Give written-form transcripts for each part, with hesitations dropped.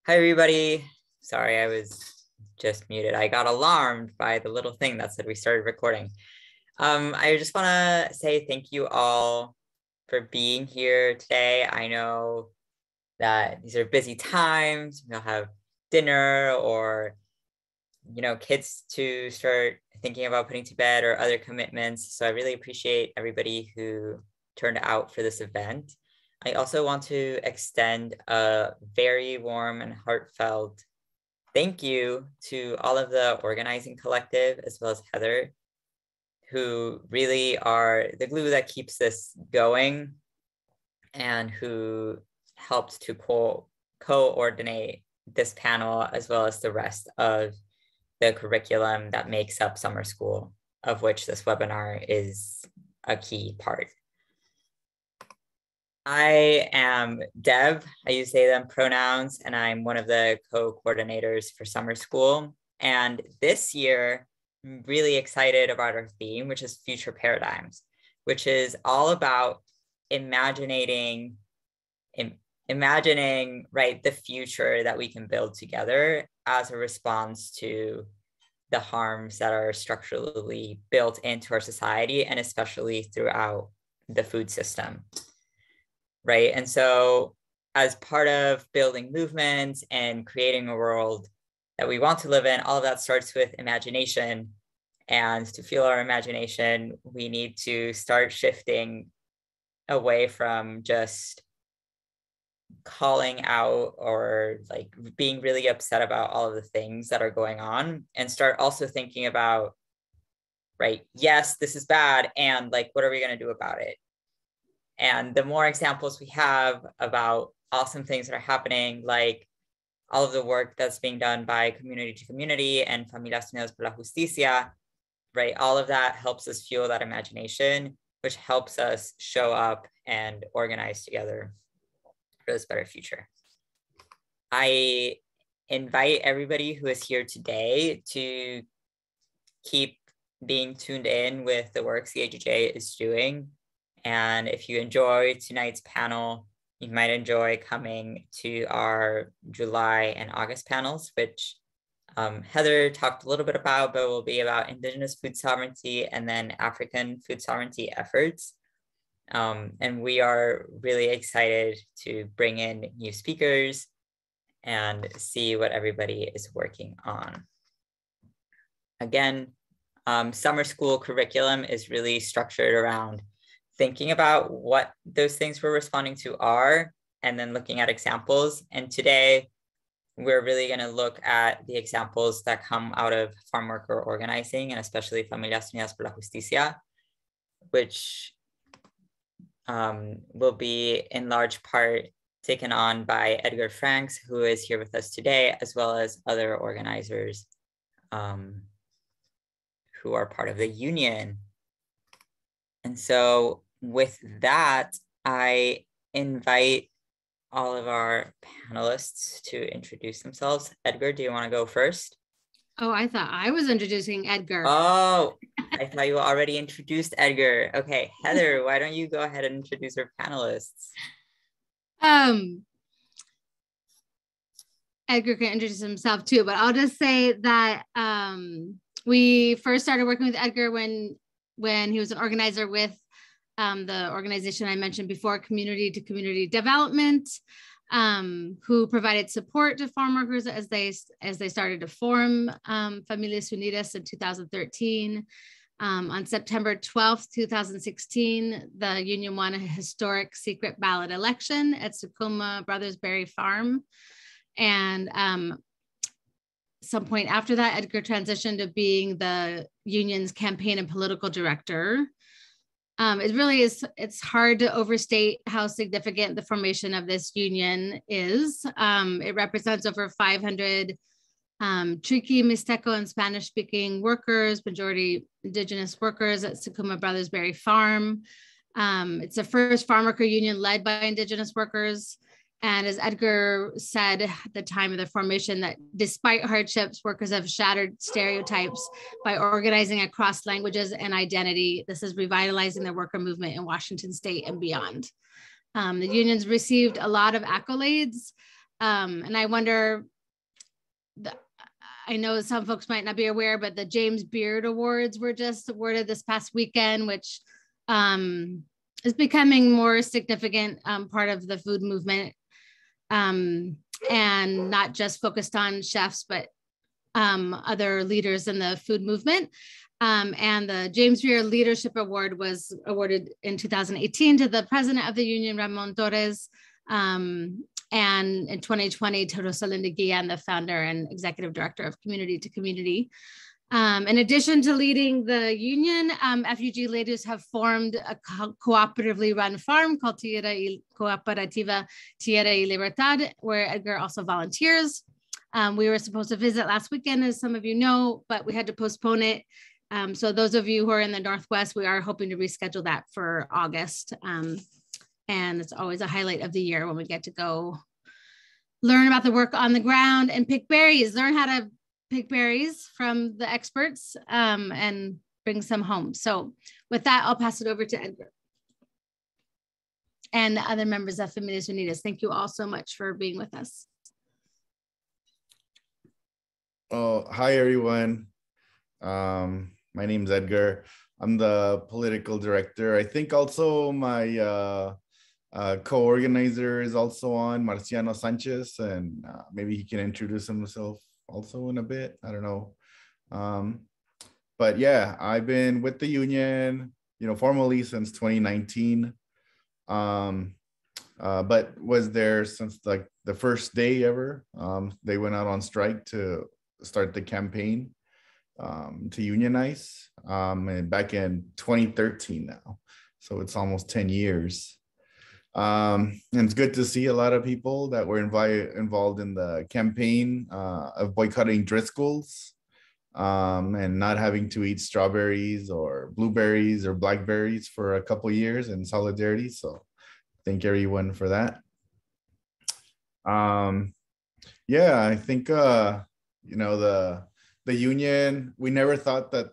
Hi, everybody. Sorry, I was just muted. I got alarmed by the little thing that said we started recording. I just want to say thank you all for being here today. I know that these are busy times. We'll have dinner or, kids to start thinking about putting to bed or other commitments. So I really appreciate everybody who turned out for this event. I also want to extend a very warm and heartfelt thank you to all of the organizing collective, as well as Heather, who really are the glue that keeps this going and who helped to coordinate this panel, as well as the rest of the curriculum that makes up summer school, of which this webinar is a key part. I am Deb. I use they, them pronouns, and I'm one of the co-coordinators for summer school. And this year, I'm really excited about our theme, which is future paradigms, which is all about imagining, right, the future that we can build together as a response to the harms that are structurally built into our society, and especially throughout the food system. Right. And so as part of building movements and creating a world that we want to live in, all of that starts with imagination. And to fuel our imagination, we need to start shifting away from just calling out or like being really upset about all of the things that are going on, and start also thinking about, right, yes, this is bad. And like, what are we going to do about it? And the more examples we have about awesome things that are happening, like all of the work that's being done by Community to Community and Familias Unidas por la Justicia, right? All of that helps us fuel that imagination, which helps us show up and organize together for this better future. I invite everybody who is here today to keep being tuned in with the work CAGJ is doing. And if you enjoy tonight's panel, you might enjoy coming to our July and August panels, which Heather talked a little bit about, but will be about indigenous food sovereignty and then African food sovereignty efforts. And we are really excited to bring in new speakers and see what everybody is working on. Again, summer school curriculum is really structured around thinking about what those things we're responding to are, and then looking at examples. And today, we're really going to look at the examples that come out of farm worker organizing, and especially Familias Unidas por la Justicia, which will be in large part taken on by Edgar Franks, who is here with us today, as well as other organizers who are part of the union. And so with that, I invite all of our panelists to introduce themselves. Edgar, do you want to go first? Oh, I thought I was introducing Edgar. Oh, I thought you already introduced Edgar. Okay, Heather, why don't you go ahead and introduce our panelists? Edgar can introduce himself too, but I'll just say that we first started working with Edgar when he was an organizer with the organization I mentioned before, Community to Community Development, who provided support to farm workers as they started to form Familias Unidas in 2013. On September 12th, 2016, the union won a historic secret ballot election at Coopativa Brothers Berry Farm. And some point after that, Edgar transitioned to being the union's campaign and political director. It really is, it's hard to overstate how significant the formation of this union is. It represents over 500 Triqui, Mixteco, and Spanish-speaking workers, majority indigenous workers at Coopativa Brothers Berry Farm. It's the first farm worker union led by indigenous workers. And as Edgar said at the time of the formation, that despite hardships, workers have shattered stereotypes by organizing across languages and identity. This is revitalizing the worker movement in Washington State and beyond. The unions received a lot of accolades And I wonder, I know some folks might not be aware, but the James Beard Awards were just awarded this past weekend, which is becoming more significant part of the food movement, and not just focused on chefs, but other leaders in the food movement. And the James Beard Leadership Award was awarded in 2018 to the president of the union, Ramon Torres, and in 2020 to Rosalinda Guillen, the founder and executive director of Community to Community. In addition to leading the union, FUG leaders have formed a cooperatively run farm called Coopativa Tierra y Libertad, where Edgar also volunteers. We were supposed to visit last weekend, as some of you know, but we had to postpone it. So those of you who are in the Northwest, we are hoping to reschedule that for August. And it's always a highlight of the year when we get to go learn about the work on the ground and pick berries, learn how to pick berries from the experts, and bring some home. So with that, I'll pass it over to Edgar and the other members of Familias Unidas. Thank you all so much for being with us. Oh, hi, everyone. My name is Edgar. I'm the political director. I think also my co-organizer is also on, Marciano Sanchez, and maybe he can introduce himself also in a bit. I don't know. But yeah, I've been with the union, formally since 2019. But was there since like the first day ever. They went out on strike to start the campaign to unionize, and back in 2013 now. So it's almost 10 years. And it's good to see a lot of people that were involved in the campaign of boycotting Driscoll's, and not having to eat strawberries or blueberries or blackberries for a couple years in solidarity. So thank everyone for that. Yeah, I think, the union, we never thought that,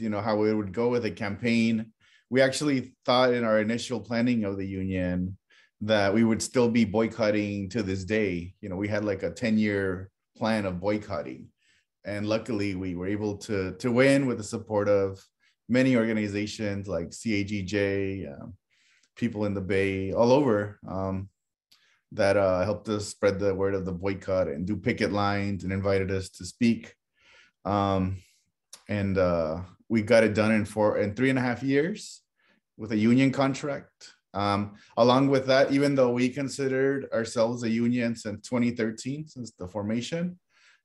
how it would go with a campaign. We actually thought in our initial planning of the union that we would still be boycotting to this day. We had like a 10-year plan of boycotting. And luckily we were able to win with the support of many organizations like CAGJ, people in the Bay, all over, that helped us spread the word of the boycott and do picket lines and invited us to speak. And we got it done in 3.5 years with a union contract. Along with that, even though we considered ourselves a union since 2013, since the formation,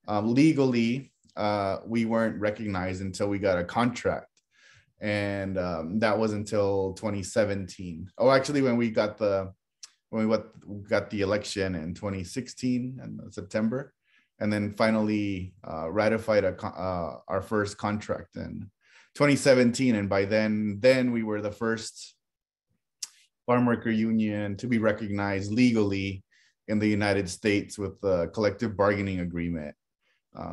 legally, we weren't recognized until we got a contract. And that was until 2017. Oh, actually, when we got the election in 2016 in September, and then finally ratified our first contract in 2017. And by then we were the first farm worker union to be recognized legally in the United States with the collective bargaining agreement,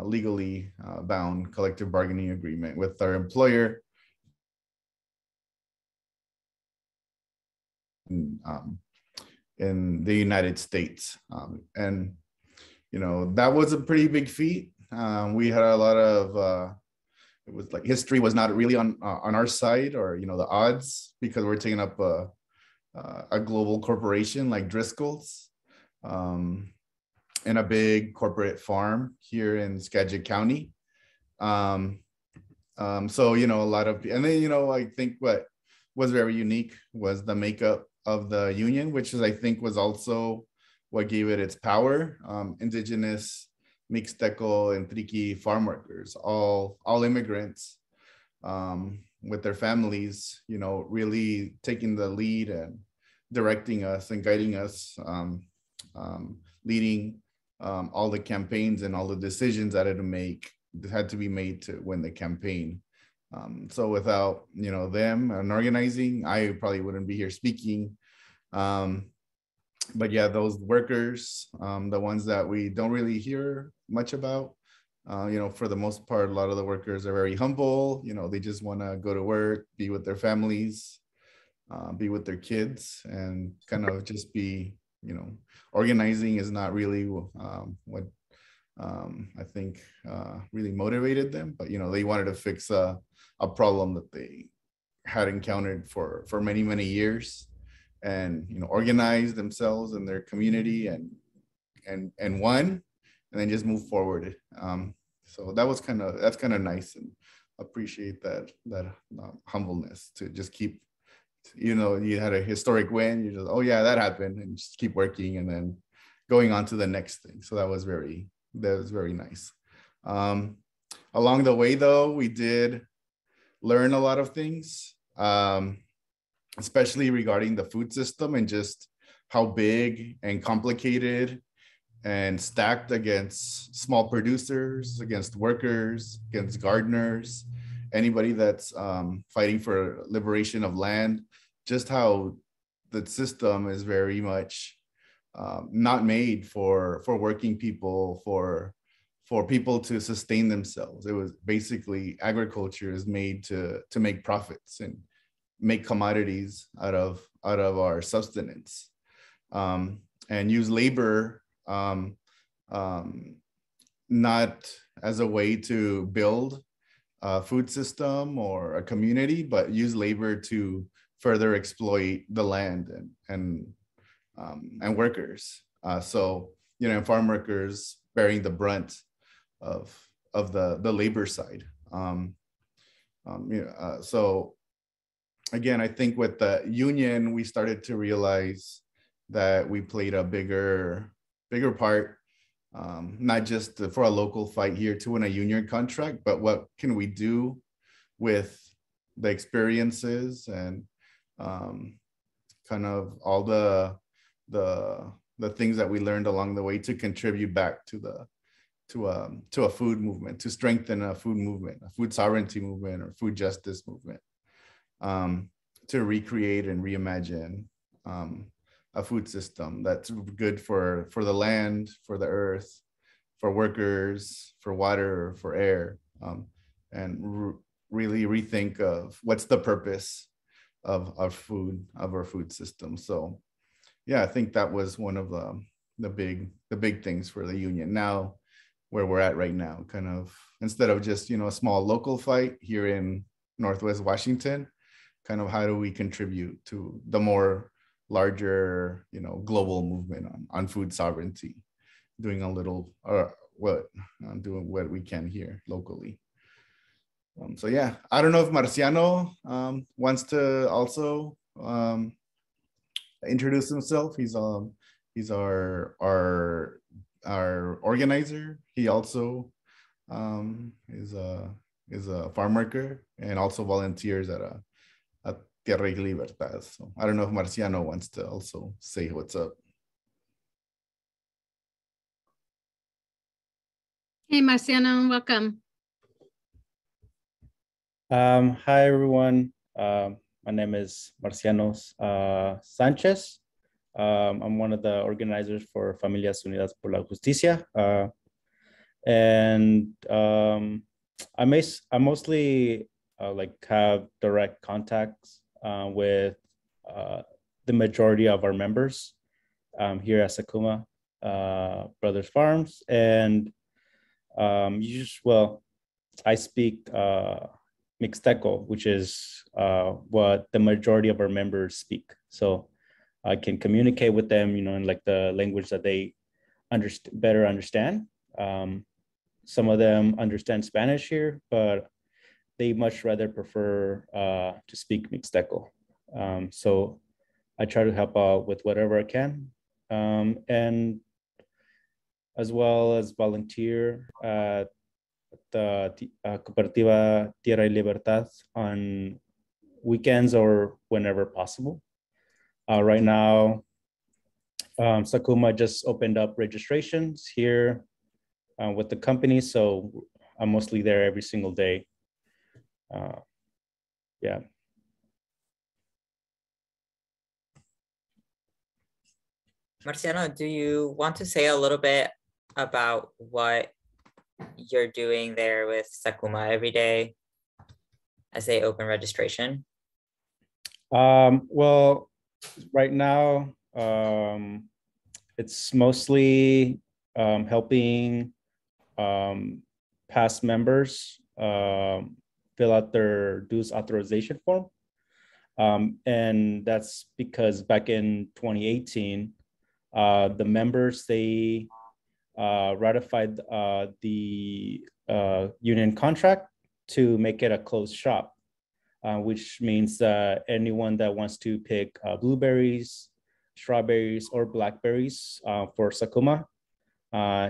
legally bound collective bargaining agreement with our employer. In the United States. And that was a pretty big feat. We had a lot of, it was like history was not really on our side, or, the odds, because we're taking up a global corporation like Driscoll's, in a big corporate farm here in Skagit County. So, a lot of, and then, I think what was very unique was the makeup of the union, which is, I think, was also what gave it its power. Indigenous, Mixteco, and Triqui farm workers, all immigrants, with their families, really taking the lead and directing us and guiding us, leading all the campaigns and all the decisions that had to be made to win the campaign. So without, them and organizing, I probably wouldn't be here speaking. But yeah, those workers, the ones that we don't really hear much about, for the most part, a lot of the workers are very humble. They just want to go to work, be with their families, be with their kids, and kind of just be organizing is not really what I think really motivated them, but they wanted to fix a problem that they had encountered for many, many years, and organize themselves and their community and won, and then just move forward. So that's kind of nice, and appreciate that humbleness to just keep, you had a historic win, you just, oh yeah, that happened, and just keep working and then going on to the next thing. So that was very nice. Along the way though, we did learn a lot of things, especially regarding the food system and just how big and complicated and stacked against small producers, against workers, against gardeners, anybody that's fighting for liberation of land, just how the system is very much not made for working people, for people to sustain themselves. It was basically, agriculture is made to make profits and make commodities out of our subsistence, and use labor not as a way to build a food system or a community, but use labor to further exploit the land and workers. So farm workers bearing the brunt of the labor side. So again, I think with the union, we started to realize that we played a bigger part, not just for a local fight here to win a union contract, but what can we do with the experiences and kind of all the things that we learned along the way to contribute back to a food movement, to strengthen a food movement, a food sovereignty movement, or food justice movement, to recreate and reimagine a food system that's good for the land, for the earth, for workers, for water, for air, and really rethink of what's the purpose of our food system. So yeah, I think that was one of the big things for the union. Now, where we're at right now, kind of, instead of just a small local fight here in Northwest Washington, kind of how do we contribute to the more larger global movement on food sovereignty, doing a little doing what we can here locally. So yeah, I don't know if Marciano wants to also introduce himself. He's our organizer. He also is a farm worker and also volunteers at Tierra y Libertad. So I don't know if Marciano wants to also say what's up. Hey, Marciano, welcome. Hi, everyone. My name is Marciano Sanchez. I'm one of the organizers for Familias, Unidas por la Justicia. And I mostly have direct contacts with the majority of our members here at Sakuma Brothers Farms. And I speak Mixteco, which is what the majority of our members speak. So I can communicate with them, in the language that they better understand. Some of them understand Spanish here, but they much rather prefer to speak Mixteco. So I try to help out with whatever I can, and as well as volunteer at the Coopativa Tierra y Libertad on weekends or whenever possible. Right now, Sakuma just opened up registrations here with the company, so I'm mostly there every single day. Yeah. Marciano, do you want to say a little bit about what you're doing there with Sakuma every day as they open registration? Well, right now, it's mostly helping past members fill out their dues authorization form. And that's because back in 2018, the members, they ratified the union contract to make it a closed shop, which means that anyone that wants to pick blueberries, strawberries, or blackberries for Sakuma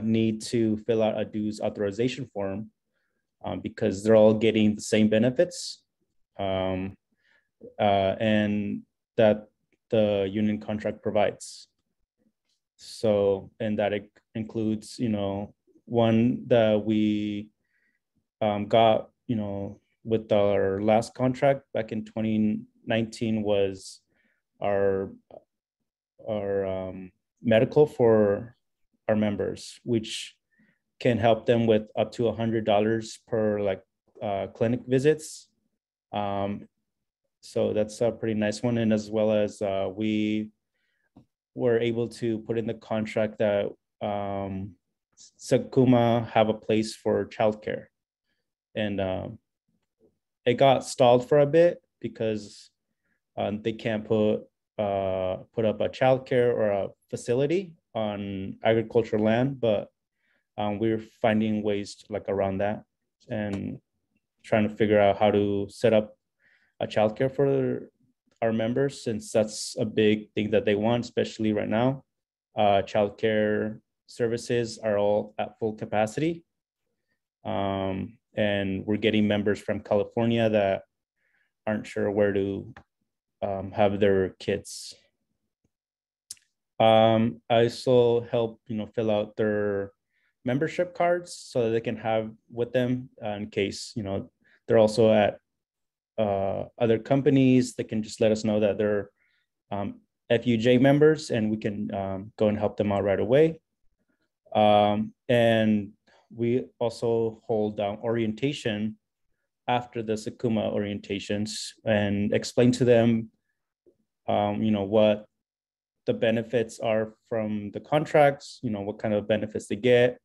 need to fill out a dues authorization form because they're all getting the same benefits. And that the union contract provides. So, and that it includes, you know, one that we got, you know, with our last contract back in 2019 was our medical for our members, which can help them with up to $100 per like clinic visits. So that's a pretty nice one. And as well as we were able to put in the contract that Sakuma have a place for childcare. And it got stalled for a bit because they can't put up a childcare or a facility on agricultural land, but we're finding ways to, like around that and trying to figure out how to set up a childcare for our members, since that's a big thing that they want, especially right now. Childcare services are all at full capacity. And we're getting members from California that aren't sure where to have their kids. I also help, you know, fill out their membership cards so that they can have with them in case, you know, they're also at other companies. They can just let us know that they're FUJ members, and we can go and help them out right away. And we also hold orientation after the Sakuma orientations and explain to them, you know, what the benefits are from the contracts, you know, what kind of benefits they get.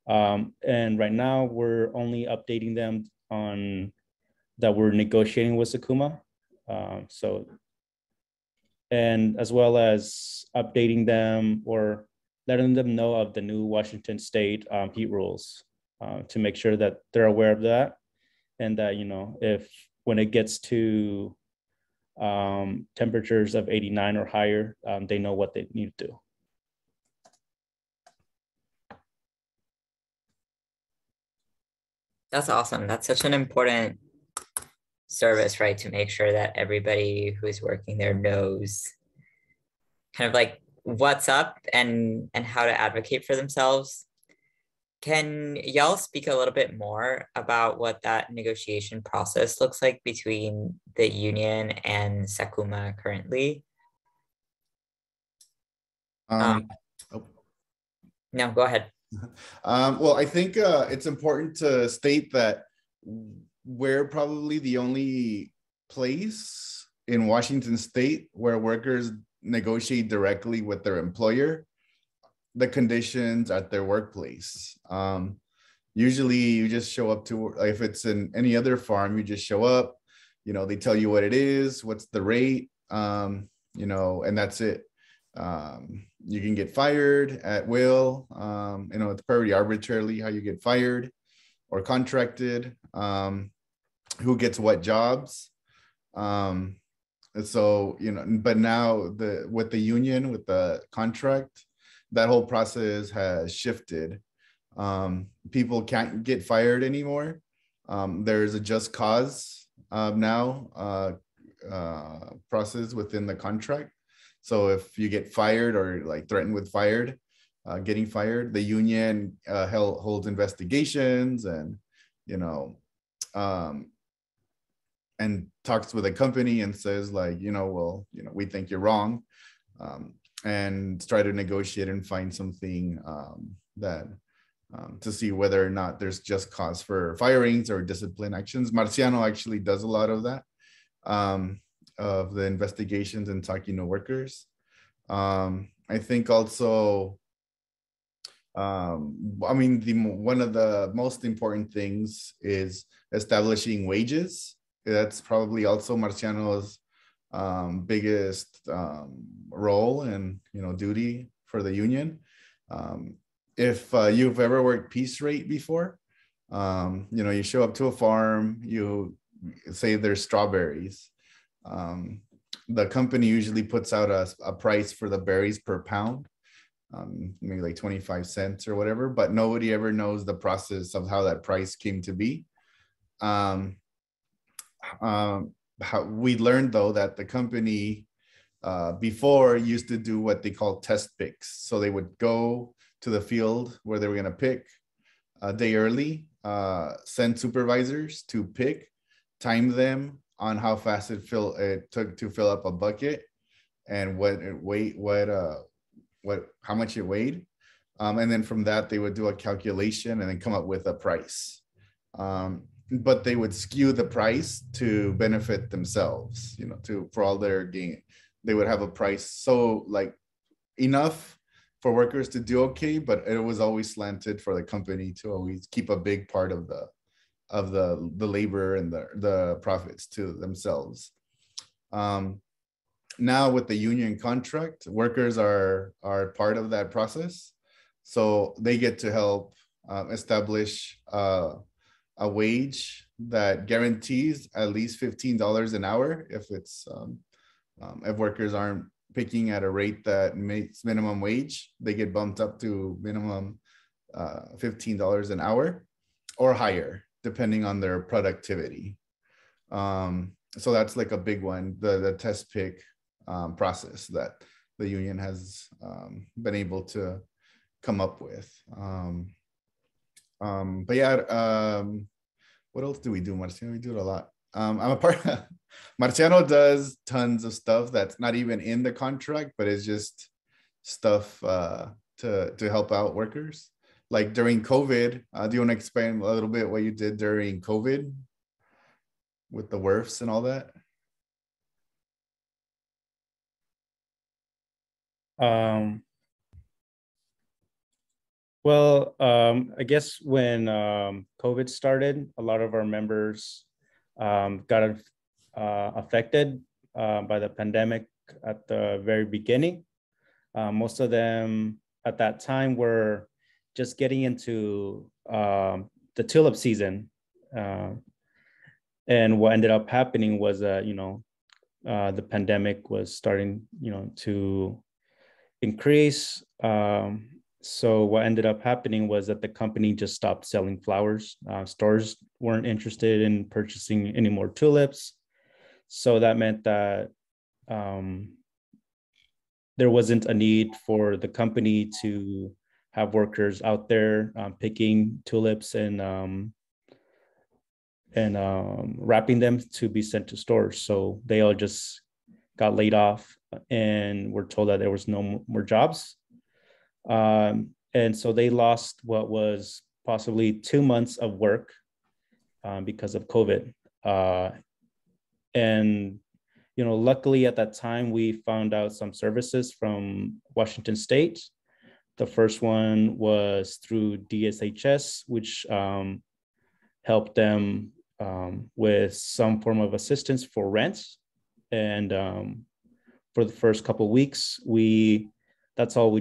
And right now we're only updating them on that we're negotiating with Sakuma. So, and as well as updating them or letting them know of the new Washington State heat rules to make sure that they're aware of that. And that, you know, if when it gets to temperatures of 89 or higher, they know what they need to do. That's awesome. That's such an important service, right? To make sure that everybody who is working there knows kind of like what's up and how to advocate for themselves. Can y'all speak a little bit more about what that negotiation process looks like between the union and Sakuma currently? No, go ahead. Well, I think it's important to state that we're probably the only place in Washington State where workers negotiate directly with their employer the conditions at their workplace. Usually you just show up to, if it's in any other farm, you just show up, you know, they tell you what it is, what's the rate, you know, and that's it. You can get fired at will. You know, it's pretty arbitrarily how you get fired or contracted, who gets what jobs. So, you know, but now with the union, with the contract, that whole process has shifted. People can't get fired anymore. There's a just cause now process within the contract. So if you get fired or like threatened with getting fired, the union holds investigations and, you know, and talks with a company and says like, you know, well, you know, we think you're wrong, and try to negotiate and find something that to see whether or not there's just cause for firings or discipline actions. Marciano actually does a lot of that, of the investigations and talking to workers. And I think also, I mean, one of the most important things is establishing wages. That's probably also Marciano's biggest role and duty for the union. If you've ever worked piece rate before, you show up to a farm, you say there's strawberries. The company usually puts out a price for the berries per pound, maybe like 25 cents or whatever, but nobody ever knows the process of how that price came to be. How we learned though that the company before used to do what they call test picks. So they would go to the field where they were going to pick a day early, send supervisors to pick, time them on how fast it took to fill up a bucket and how much it weighed. And then from that, they would do a calculation and then come up with a price. But they would skew the price to benefit themselves, for all their gain. They would have a price so like enough for workers to do okay, but it was always slanted for the company to always keep a big part of the labor and the profits to themselves. Now with the union contract, workers are part of that process, so they get to help establish a wage that guarantees at least $15 an hour. If workers aren't picking at a rate that makes minimum wage, they get bumped up to minimum $15 an hour or higher, depending on their productivity. So that's like a big one, the test pick process that the union has been able to come up with. But yeah, what else do we do, Marciano? We do it a lot. I'm a part Marciano does tons of stuff that's not even in the contract, but it's just stuff to help out workers. Like during COVID, do you want to explain a little bit what you did during COVID with the WRFs and all that? Well, I guess when COVID started, a lot of our members got affected by the pandemic at the very beginning. Most of them at that time were just getting into the tulip season. And what ended up happening was that, the pandemic was starting, to increase. So what ended up happening was that the company just stopped selling flowers. Stores weren't interested in purchasing any more tulips. So that meant that there wasn't a need for the company to have workers out there picking tulips and wrapping them to be sent to stores. So they all just got laid off and were told that there was no more jobs. And so they lost what was possibly 2 months of work because of COVID. And, luckily at that time, we found out some services from Washington State. The first one was through DSHS, which helped them with some form of assistance for rent. And for the first couple of weeks, that's all we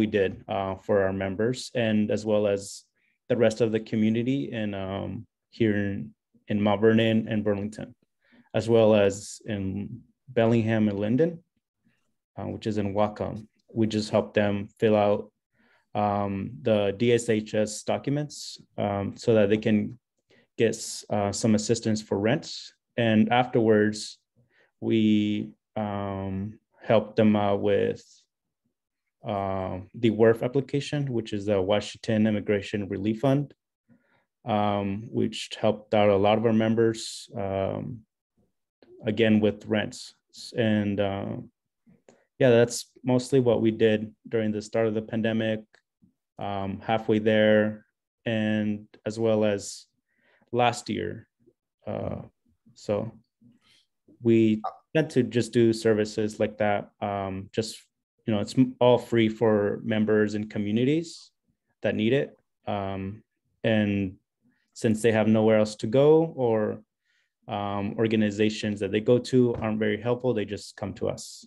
did for our members, and as well as the rest of the community and here in Mount Vernon and Burlington, as well as in Bellingham and Linden, which is in Wacom. We just helped them fill out the DSHS documents so that they can get some assistance for rent. And afterwards, we helped them out with the WRF application, which is the Washington Immigration Relief Fund, which helped out a lot of our members, again, with rents. And yeah, that's mostly what we did during the start of the pandemic, halfway there, and as well as last year. So we tend to just do services like that, just it's all free for members and communities that need it. And since they have nowhere else to go, or organizations that they go to aren't very helpful, they just come to us.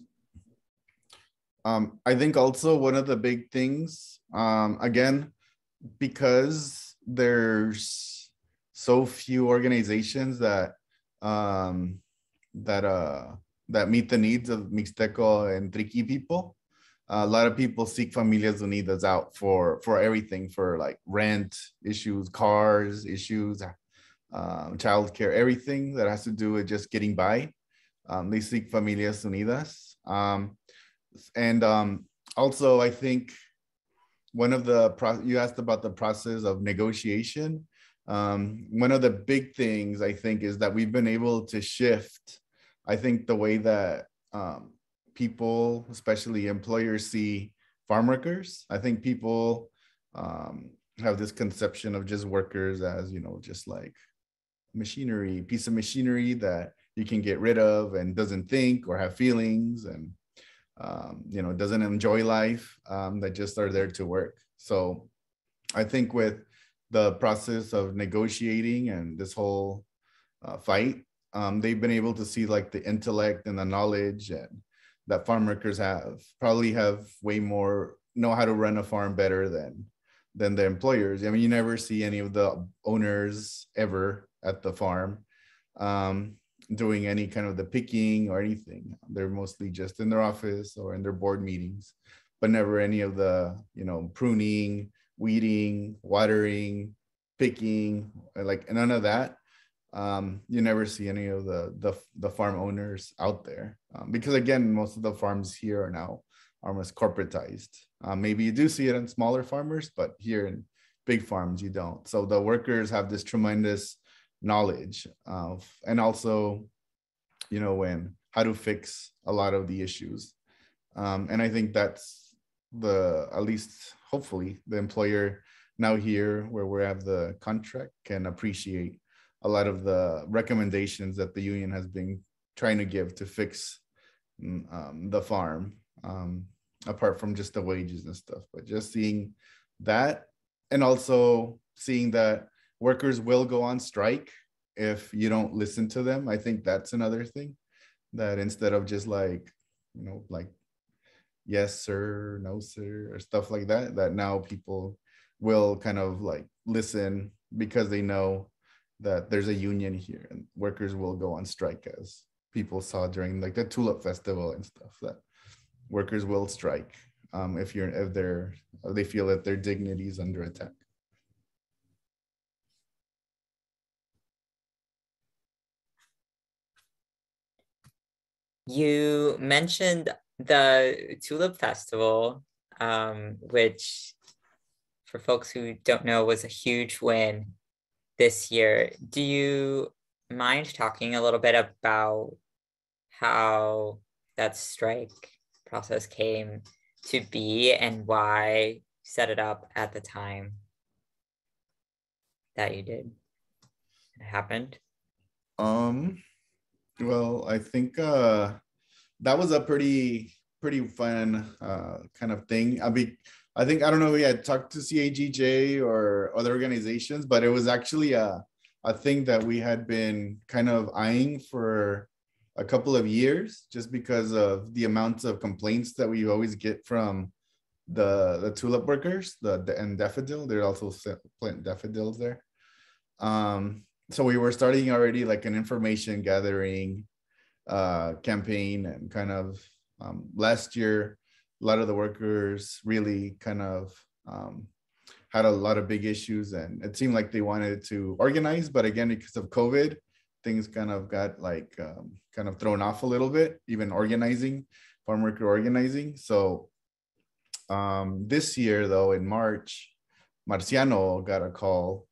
I think also one of the big things, again, because there's so few organizations that meet the needs of Mixteco and Triqui people. A lot of people seek Familias Unidas out for everything, for like rent issues, cars issues, childcare, everything that has to do with just getting by. They seek Familias Unidas. And also, I think one of the, you asked about the process of negotiation. One of the big things I think is that we've been able to shift, I think, the way that people, especially employers, see farm workers. I think people have this conception of just workers as, just like machinery, piece of machinery that you can get rid of and doesn't think or have feelings, and doesn't enjoy life, that just are there to work. So I think with the process of negotiating and this whole fight, they've been able to see like the intellect and the knowledge and that farm workers probably have way more, know how to run a farm better than the employers. I mean, you never see any of the owners ever at the farm doing any kind of the picking or anything. They're mostly just in their office or in their board meetings, but never any of the, pruning, weeding, watering, picking, like none of that. You never see any of the farm owners out there, because again, most of the farms here are now almost corporatized. Maybe you do see it in smaller farmers, but here in big farms, you don't. So the workers have this tremendous knowledge of, and also, how to fix a lot of the issues. And I think that's at least hopefully the employer now here where we have the contract can appreciate a lot of the recommendations that the union has been trying to give to fix the farm, apart from just the wages and stuff, but just seeing that, and also seeing that workers will go on strike if you don't listen to them. I think that's another thing, that instead of just like, like yes sir, no sir, or stuff like that, that now people will kind of like listen because they know that there's a union here and workers will go on strike, as people saw during like the Tulip festival and stuff, that workers will strike if they feel that their dignity is under attack. You mentioned the Tulip Festival, which for folks who don't know was a huge win this year. Do you mind talking a little bit about how that strike process came to be and why you set it up at the time that you did? It happened. Well, I think that was a pretty fun kind of thing. I think, I don't know if we had talked to CAGJ or other organizations, but it was actually a thing that we had been kind of eyeing for a couple of years, just because of the amounts of complaints that we always get from the tulip workers, and daffodil. There are also plant daffodils there. So we were starting already like an information gathering campaign, and kind of last year, a lot of the workers really kind of had a lot of big issues, and it seemed like they wanted to organize, but again, because of COVID, things kind of got like kind of thrown off a little bit, even farm worker organizing. So this year though, in March, Marciano got a call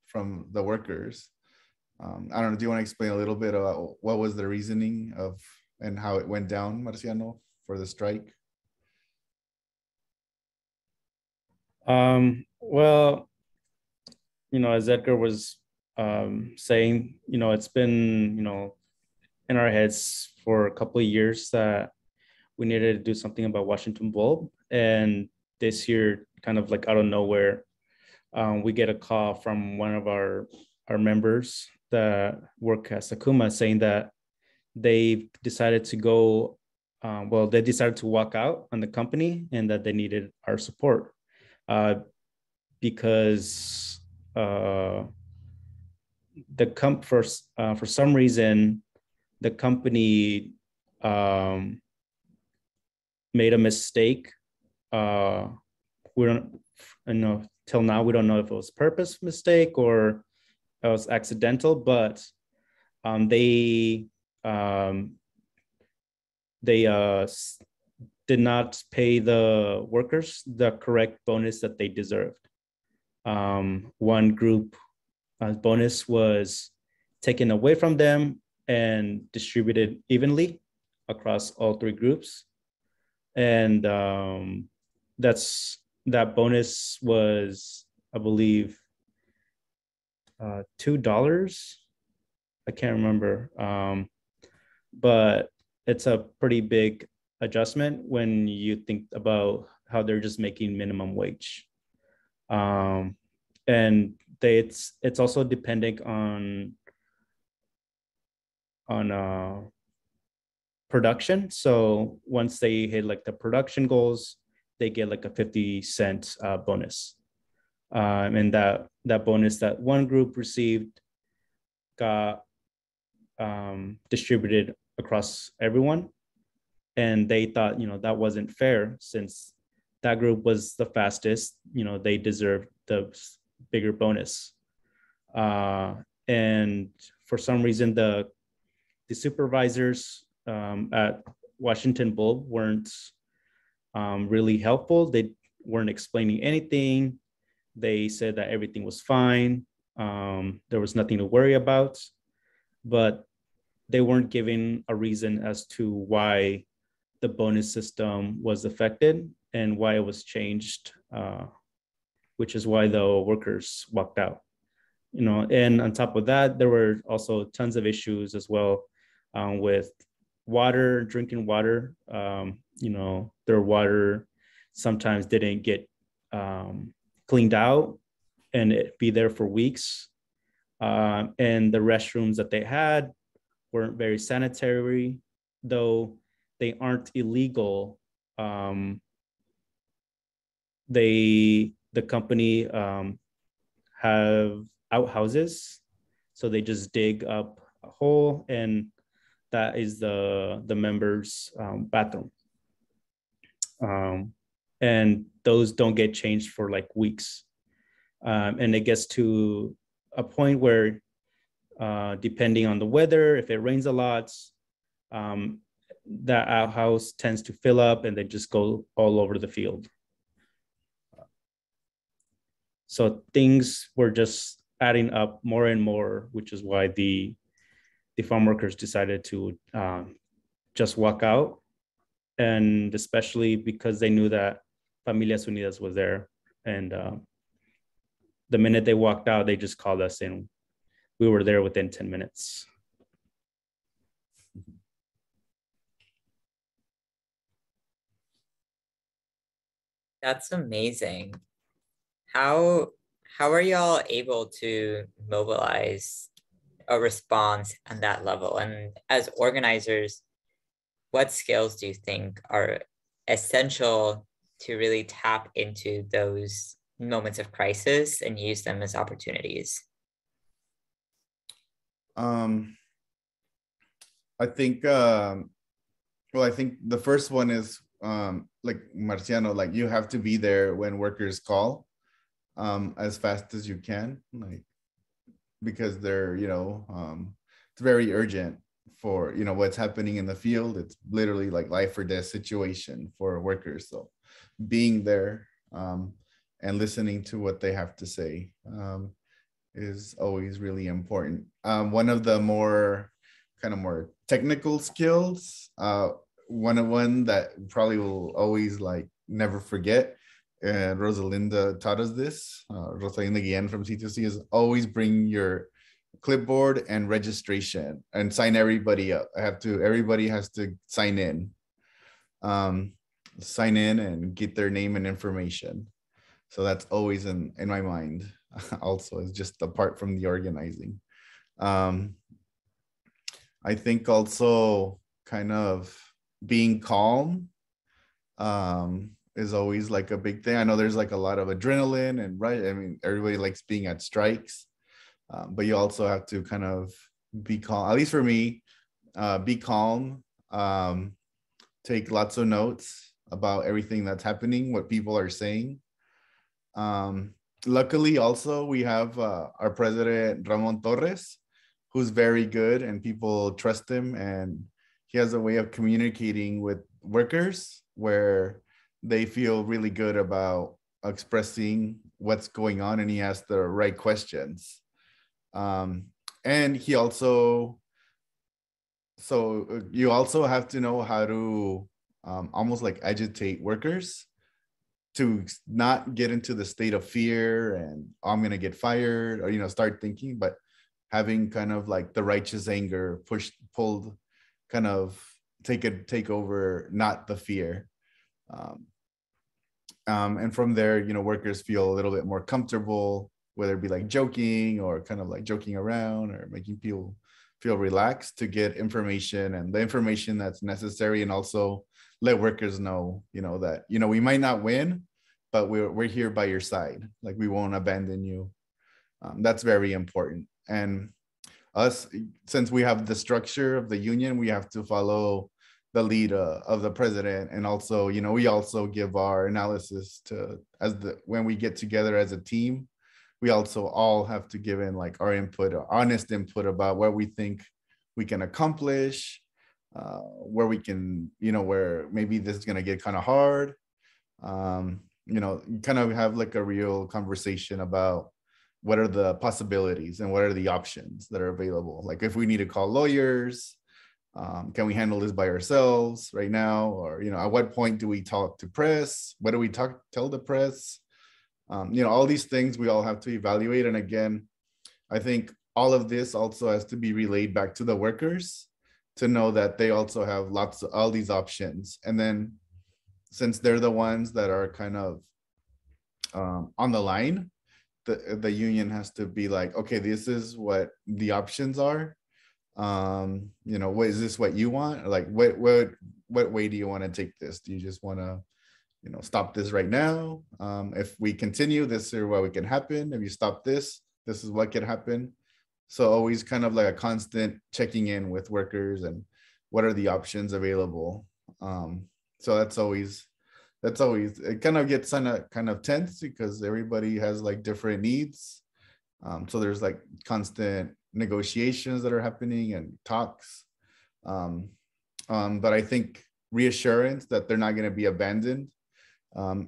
from the workers. I don't know, do you want to explain a little bit about what was the reasoning of and how it went down, Marciano, for the strike? Well, as Edgar was saying, it's been, in our heads for a couple of years that we needed to do something about Washington Bulb. And this year, kind of like out of nowhere, we get a call from one of our members that work at Sakuma saying that they decided to go, they decided to walk out on the company and that they needed our support because for some reason, the company made a mistake. We don't know, till now, we don't know if it was purpose mistake or it was accidental, but they did not pay the workers the correct bonus that they deserved. One group bonus was taken away from them and distributed evenly across all three groups. And that bonus was, I believe, $2. I can't remember, but it's a pretty big adjustment when you think about how they're just making minimum wage. And it's also depending on production. So once they hit like the production goals, they get like a 50-cent bonus. And that bonus that one group received got distributed across everyone. And they thought, that wasn't fair since that group was the fastest, they deserved the bigger bonus. And for some reason, the supervisors at Washington Bulb weren't really helpful. They weren't explaining anything. They said that everything was fine. There was nothing to worry about, but they weren't giving a reason as to why the bonus system was affected and why it was changed, which is why the workers walked out. And on top of that, there were also tons of issues as well with water, drinking water. Their water sometimes didn't get cleaned out and it'd be there for weeks. And the restrooms that they had weren't very sanitary, though they aren't illegal. The company have outhouses, so they just dig up a hole and that is the members' bathroom. And those don't get changed for like weeks. And it gets to a point where depending on the weather, if it rains a lot, that outhouse tends to fill up and they just go all over the field. So things were just adding up more and more, which is why the farm workers decided to just walk out. And especially because they knew that Familias Unidas was there. And the minute they walked out, they just called us and we were there within 10 minutes. That's amazing. How are y'all able to mobilize a response on that level? And as organizers, what skills do you think are essential to really tap into those moments of crisis and use them as opportunities? I think I think the first one is like Marciano, like you have to be there when workers call as fast as you can, like because they're it's very urgent for what's happening in the field. It's literally like life or death situation for workers. So being there and listening to what they have to say is always really important. One of the more technical skills, one that probably will always like never forget, and Rosalinda taught us this, Rosalinda Guillen from C2C, is always bring your clipboard and registration and sign everybody up. Everybody has to sign in. sign in and get their name and information. So that's always in my mind. Also, is just apart from the organizing. I think also kind of being calm is always like a big thing. I know there's like a lot of adrenaline and right. I mean, everybody likes being at strikes, but you also have to kind of be calm. At least for me, be calm. Take lots of notes about everything that's happening, what people are saying. Luckily, also we have our president Ramon Torres, who's very good and people trust him, and he has a way of communicating with workers where they feel really good about expressing what's going on, and he asks the right questions. And he also, so you also have to know how to almost like agitate workers to not get into the state of fear and oh, I'm going to get fired, or, you know, start thinking, but having kind of like the righteous anger pulled, kind of take over, not the fear. And from there, you know, workers feel a little bit more comfortable, whether it be like joking or kind of like joking around or making people feel relaxed to get information and the information that's necessary, and also let workers know, you know, that, you know, we might not win, but we're here by your side. Like we won't abandon you. That's very important. And us, since we have the structure of the union, we have to follow the lead of the president. And also, you know, we also give our analysis to, when we get together as a team, we also all have to give in like our input, our honest input about what we think we can accomplish, where we can, you know, where maybe this is going to get kind of hard. You know, kind of have like a real conversation about what are the possibilities and what are the options that are available. Like if we need to call lawyers, can we handle this by ourselves right now? Or, you know, at what point do we talk to press? What do we tell the press? You know, all these things we all have to evaluate. And again, I think all of this also has to be relayed back to the workers to know that they also have all these options. And then since they're the ones that are kind of on the line, the union has to be like, okay, this is what the options are. You know, is this what you want? Like, what way do you want to take this? Do you just want to, you know, stop this right now? If we continue, this is what can happen. If you stop this, this is what can happen. So always kind of like a constant checking in with workers and what are the options available. So that's always, it kind of gets kind of tense because everybody has like different needs. So there's like constant negotiations that are happening and talks. But I think reassurance that they're not going to be abandoned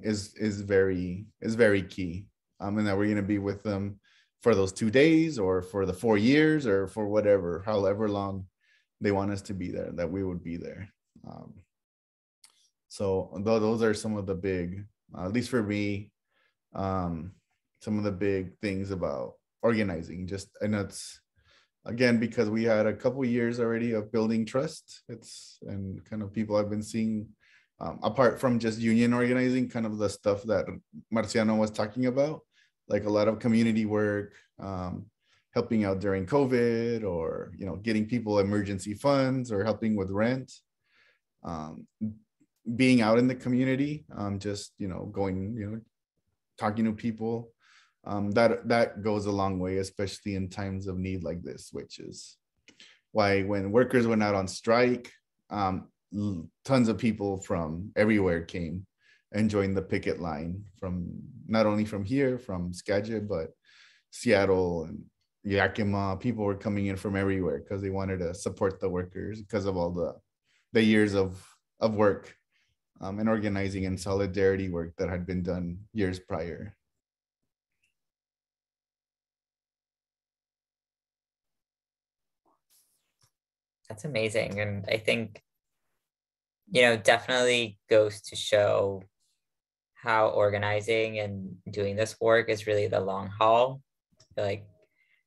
is very key. And that we're going to be with them for those 2 days or for the 4 years or for whatever, however long they want us to be there, that we would be there. So those are some of the big, at least for me, some of the big things about organizing. And it's, again, because we had a couple years already of building trust. And kind of people I've been seeing, apart from just union organizing, kind of the stuff that Marciano was talking about, like a lot of community work, helping out during COVID, or, you know, getting people emergency funds or helping with rent. Being out in the community, just, you know, going, you know, talking to people, that goes a long way, especially in times of need like this, which is why when workers went out on strike, tons of people from everywhere came and joined the picket line, from not only from here, from CAGJ, but Seattle and Yakima. People were coming in from everywhere because they wanted to support the workers because of all the years of work and organizing and solidarity work that had been done years prior. That's amazing. And I think, you know, definitely goes to show how organizing and doing this work is really the long haul. Like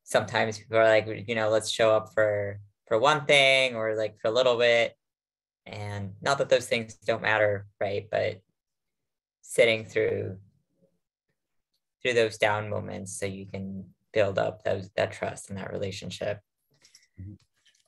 sometimes people are like, you know, let's show up for one thing or like for a little bit. And not that those things don't matter, right? But sitting through those down moments so you can build up that trust and that relationship.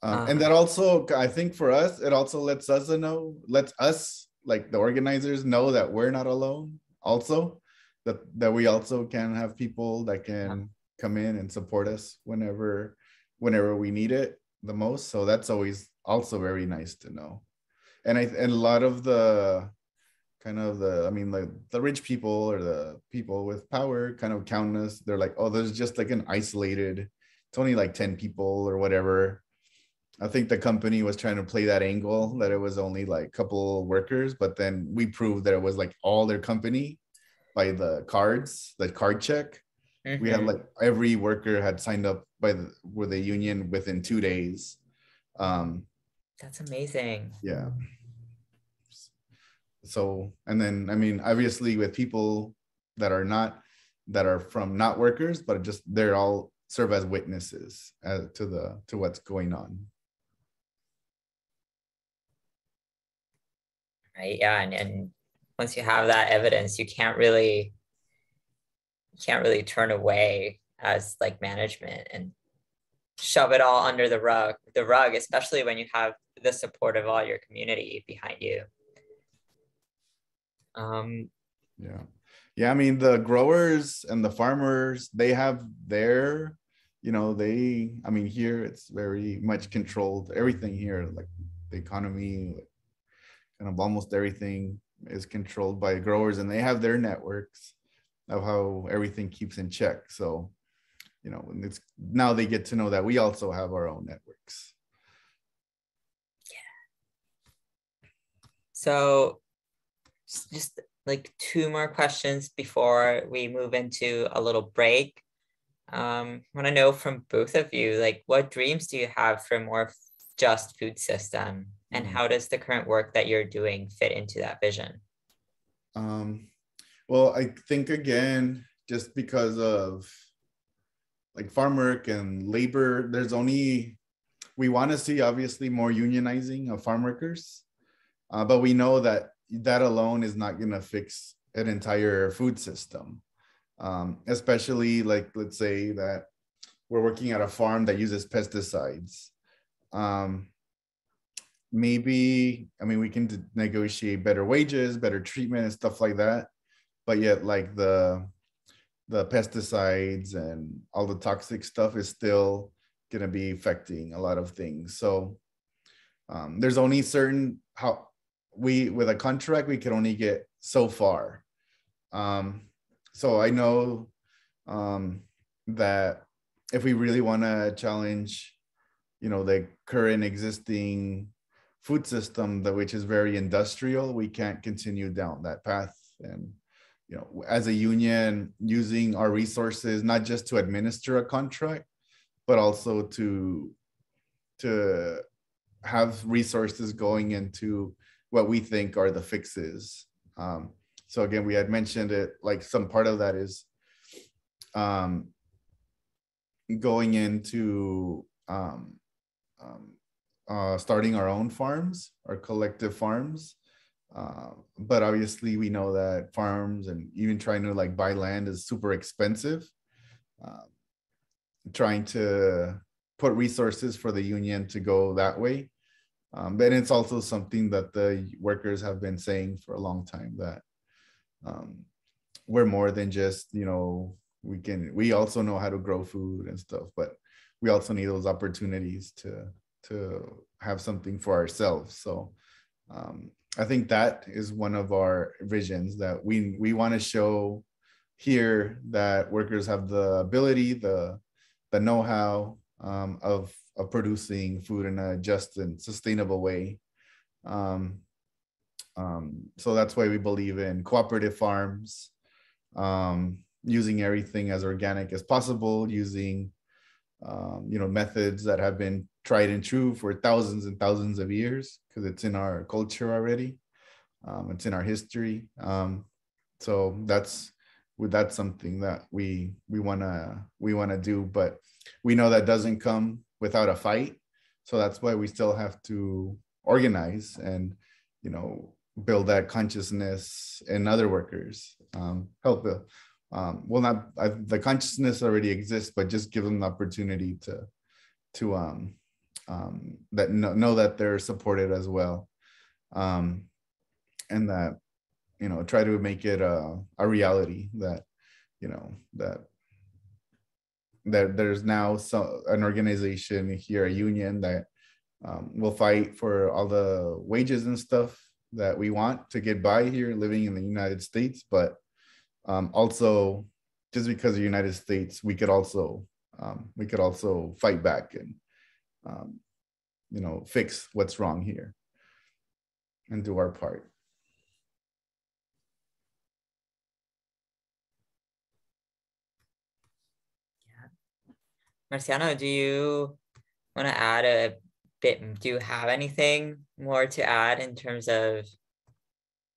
And that also, I think for us, it also lets us like the organizers know that we're not alone. Also, that we also can have people that can come in and support us whenever we need it the most. So that's always also very nice to know. And a lot of the kind of like the rich people or the people with power kind of count us. They're like, oh, there's just like an isolated, it's only like 10 people or whatever. I think the company was trying to play that angle that it was only like a couple workers, but then we proved that it was like all their company by the card check. Mm-hmm. We had like every worker had signed up with the union within 2 days. That's amazing. Yeah. So, and then, I mean, obviously with people that are from not workers, but just they're all serve as witnesses to what's going on. Right. Yeah. And once you have that evidence, you can't really turn away as like management and shove it all under the rug, especially when you have the support of all your community behind you. Yeah. I mean, the growers and the farmers, they have their, here it's very much controlled. Everything here, like the economy, like kind of almost everything is controlled by growers, and they have their networks of how everything keeps in check. So, it's now they get to know that we also have our own networks. Yeah. So just like 2 more questions before we move into a little break. I want to know from both of you, like, what dreams do you have for a more just food system, and how does the current work that you're doing fit into that vision? Well, I think again, just because of like farm work and labor, we want to see obviously more unionizing of farm workers, but we know that alone is not going to fix an entire food system, especially like, let's say that we're working at a farm that uses pesticides. Maybe, we can negotiate better wages, better treatment and stuff like that, but yet like the pesticides and all the toxic stuff is still going to be affecting a lot of things. So there's only with a contract, we can only get so far. So I know that if we really want to challenge, the current existing food system, which is very industrial, we can't continue down that path. And, as a union, using our resources, not just to administer a contract, but also to have resources going into what we think are the fixes. So again, we had mentioned it, like some part of that is going into starting our own farms, our collective farms. But obviously we know that farms and even trying to like buy land is super expensive. Trying to put resources for the union to go that way. But it's also something that the workers have been saying for a long time, that we're more than just, we also know how to grow food and stuff, but we also need those opportunities to have something for ourselves. So I think that is one of our visions, that we want to show here that workers have the ability, the know-how of producing food in a just and sustainable way. So that's why we believe in cooperative farms, using everything as organic as possible, using methods that have been tried and true for thousands and thousands of years, because it's in our culture already. It's in our history. So that's something that we wanna do, but we know that doesn't come without a fight. So that's why we still have to organize and, you know, build that consciousness in other workers, help the, well, not, the consciousness already exists, but just give them the opportunity to that know that they're supported as well. And that, you know, try to make it a reality that, you know, that there's now an organization here, a union that will fight for all the wages and stuff that we want to get by here living in the United States. But also, just because of the United States, we could also fight back and you know, fix what's wrong here and do our part. Marciano, do you want to add a bit? Do you have anything more to add in terms of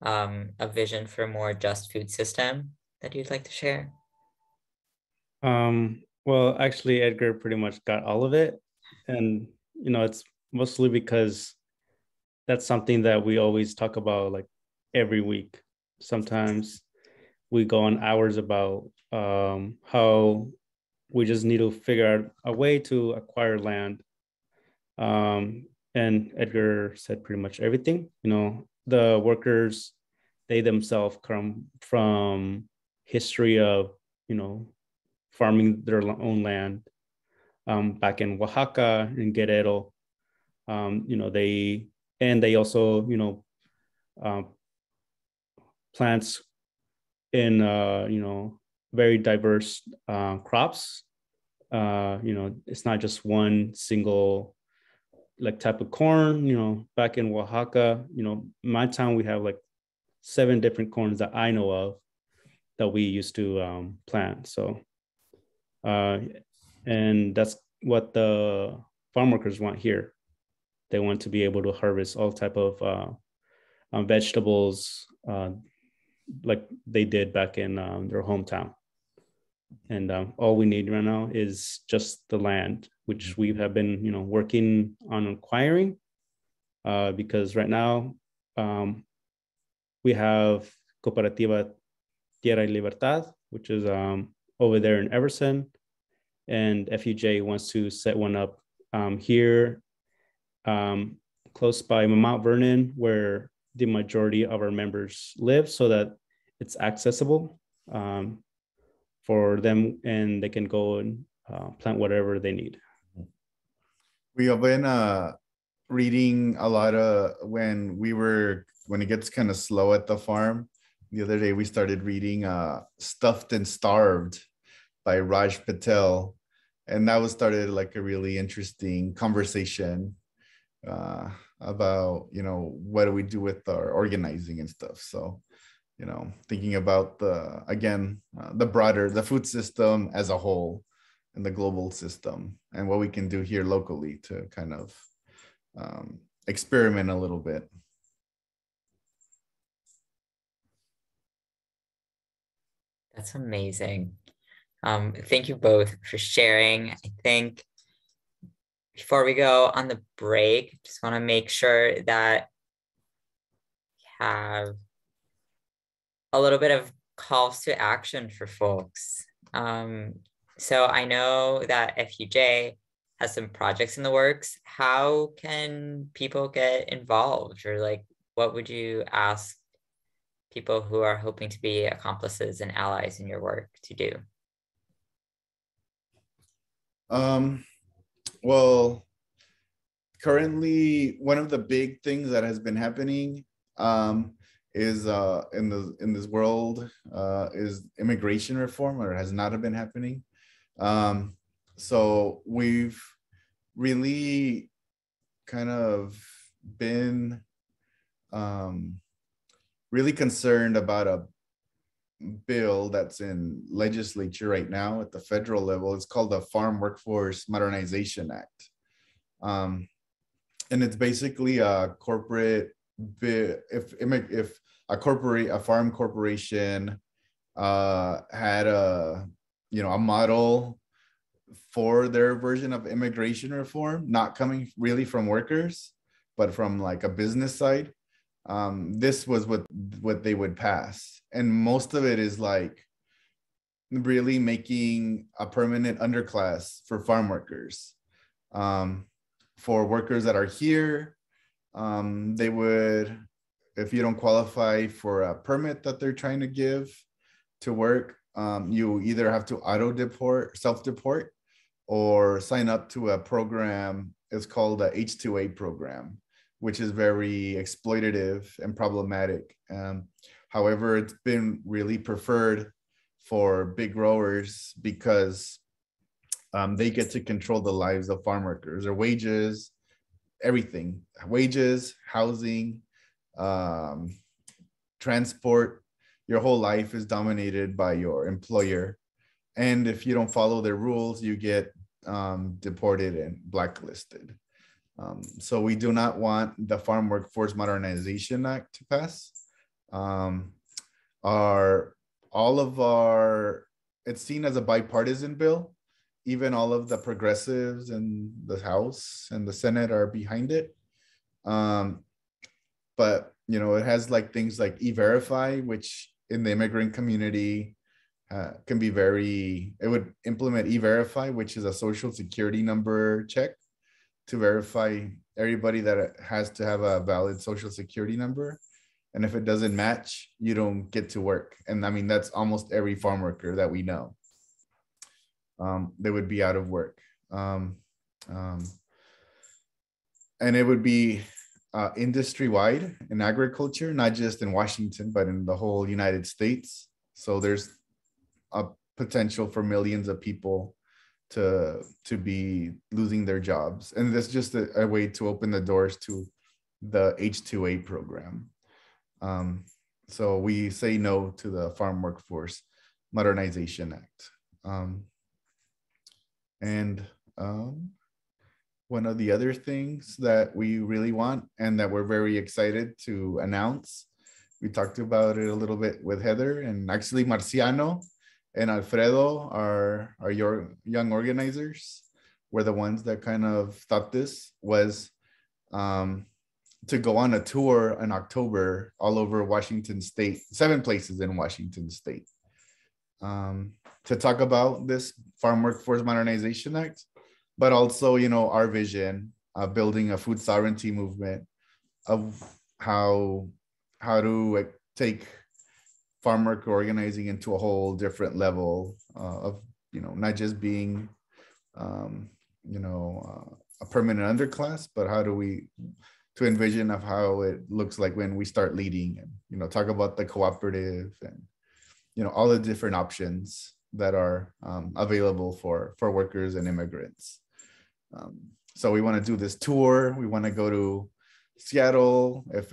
a vision for a more just food system that you'd like to share? Well, actually, Edgar pretty much got all of it. And, you know, it's mostly because that's something that we always talk about like every week. Sometimes we go on hours about how we just need to figure out a way to acquire land. And Edgar said pretty much everything. You know, the workers, they themselves come from history of, you know, farming their own land. Back in Oaxaca, in Guerrero, you know, they also, you know, plants in, you know, very diverse crops. You know, it's not just one single like type of corn. You know, back in Oaxaca, you know, my town, we have like 7 different corns that I know of that we used to plant. So, and that's what the farm workers want here. They want to be able to harvest all type of vegetables like they did back in their hometown. And all we need right now is just the land, which we have been, you know, working on acquiring, because right now we have Coopativa Tierra y Libertad, which is over there in Everson, and FUJ wants to set one up here close by Mount Vernon, where the majority of our members live, so that it's accessible for them and they can go and plant whatever they need. We have been reading a lot of when it gets kind of slow at the farm. The other day we started reading Stuffed and Starved by Raj Patel. And that started like a really interesting conversation about, you know, what do we do with our organizing and stuff. So, you know, thinking about the food system as a whole and the global system and what we can do here locally to kind of experiment a little bit. That's amazing. Thank you both for sharing. I think before we go on the break, just want to make sure that we have a little bit of calls to action for folks. So I know that FUJ has some projects in the works. How can people get involved, or like, what would you ask people who are hoping to be accomplices and allies in your work to do? Well, currently one of the big things that has been happening is in this world is immigration reform, or has not been happening. So we've really kind of been really concerned about a bill that's in legislature right now at the federal level. It's called the Farm Workforce Modernization Act. And it's basically a corporate, if a farm corporation had a model for their version of immigration reform, not coming really from workers, but from like a business side, this was what they would pass. And most of it is like really making a permanent underclass for farm workers, for workers that are here. They would, if you don't qualify for a permit that they're trying to give to work, you either have to auto deport, self-deport, or sign up to a program. It's called the H2A program, which is very exploitative and problematic. However, it's been really preferred for big growers because they get to control the lives of farm workers, their wages, everything, wages, housing, transport. Your whole life is dominated by your employer. And if you don't follow their rules, you get deported and blacklisted. So we do not want the Farm Workforce Modernization Act to pass. It's seen as a bipartisan bill. Even all of the progressives in the House and the Senate are behind it. But, you know, it has like things like E-Verify, which in the immigrant community can be it would implement E-Verify, which is a social security number check to verify everybody that has to have a valid social security number. And if it doesn't match, you don't get to work. And I mean, that's almost every farm worker that we know. They would be out of work. And it would be industry-wide in agriculture, not just in Washington, but in the whole United States. So there's a potential for millions of people to be losing their jobs. And that's just a way to open the doors to the H2A program. So we say no to the Farm Workforce Modernization Act. One of the other things that we really want and that we're very excited to announce, we talked about it a little bit with Heather, and actually Marciano and Alfredo are your young organizers, were the ones that kind of thought this was to go on a tour in October all over Washington State, 7 places in Washington State, to talk about this Farm Workforce Modernization Act, but also, you know, our vision of building a food sovereignty movement, of how to take farm worker organizing into a whole different level of, you know, not just being, a permanent underclass, but how do we to envision of how it looks like when we start leading, and, you know, talk about the cooperative and, you know, all the different options that are available for workers and immigrants. So we want to do this tour. We want to go to Seattle. If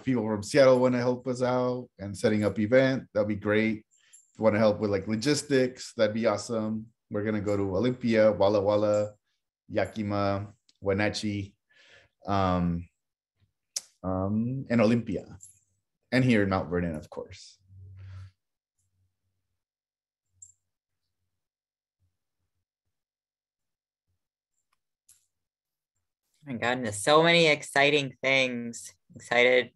people from Seattle want to help us out and setting up event, that'd be great. If you want to help with like logistics, that'd be awesome. We're going to go to Olympia, Walla Walla, Yakima, Wenatchee, and Olympia, and here in Mount Vernon, of course. My goodness, so many exciting things. Excited,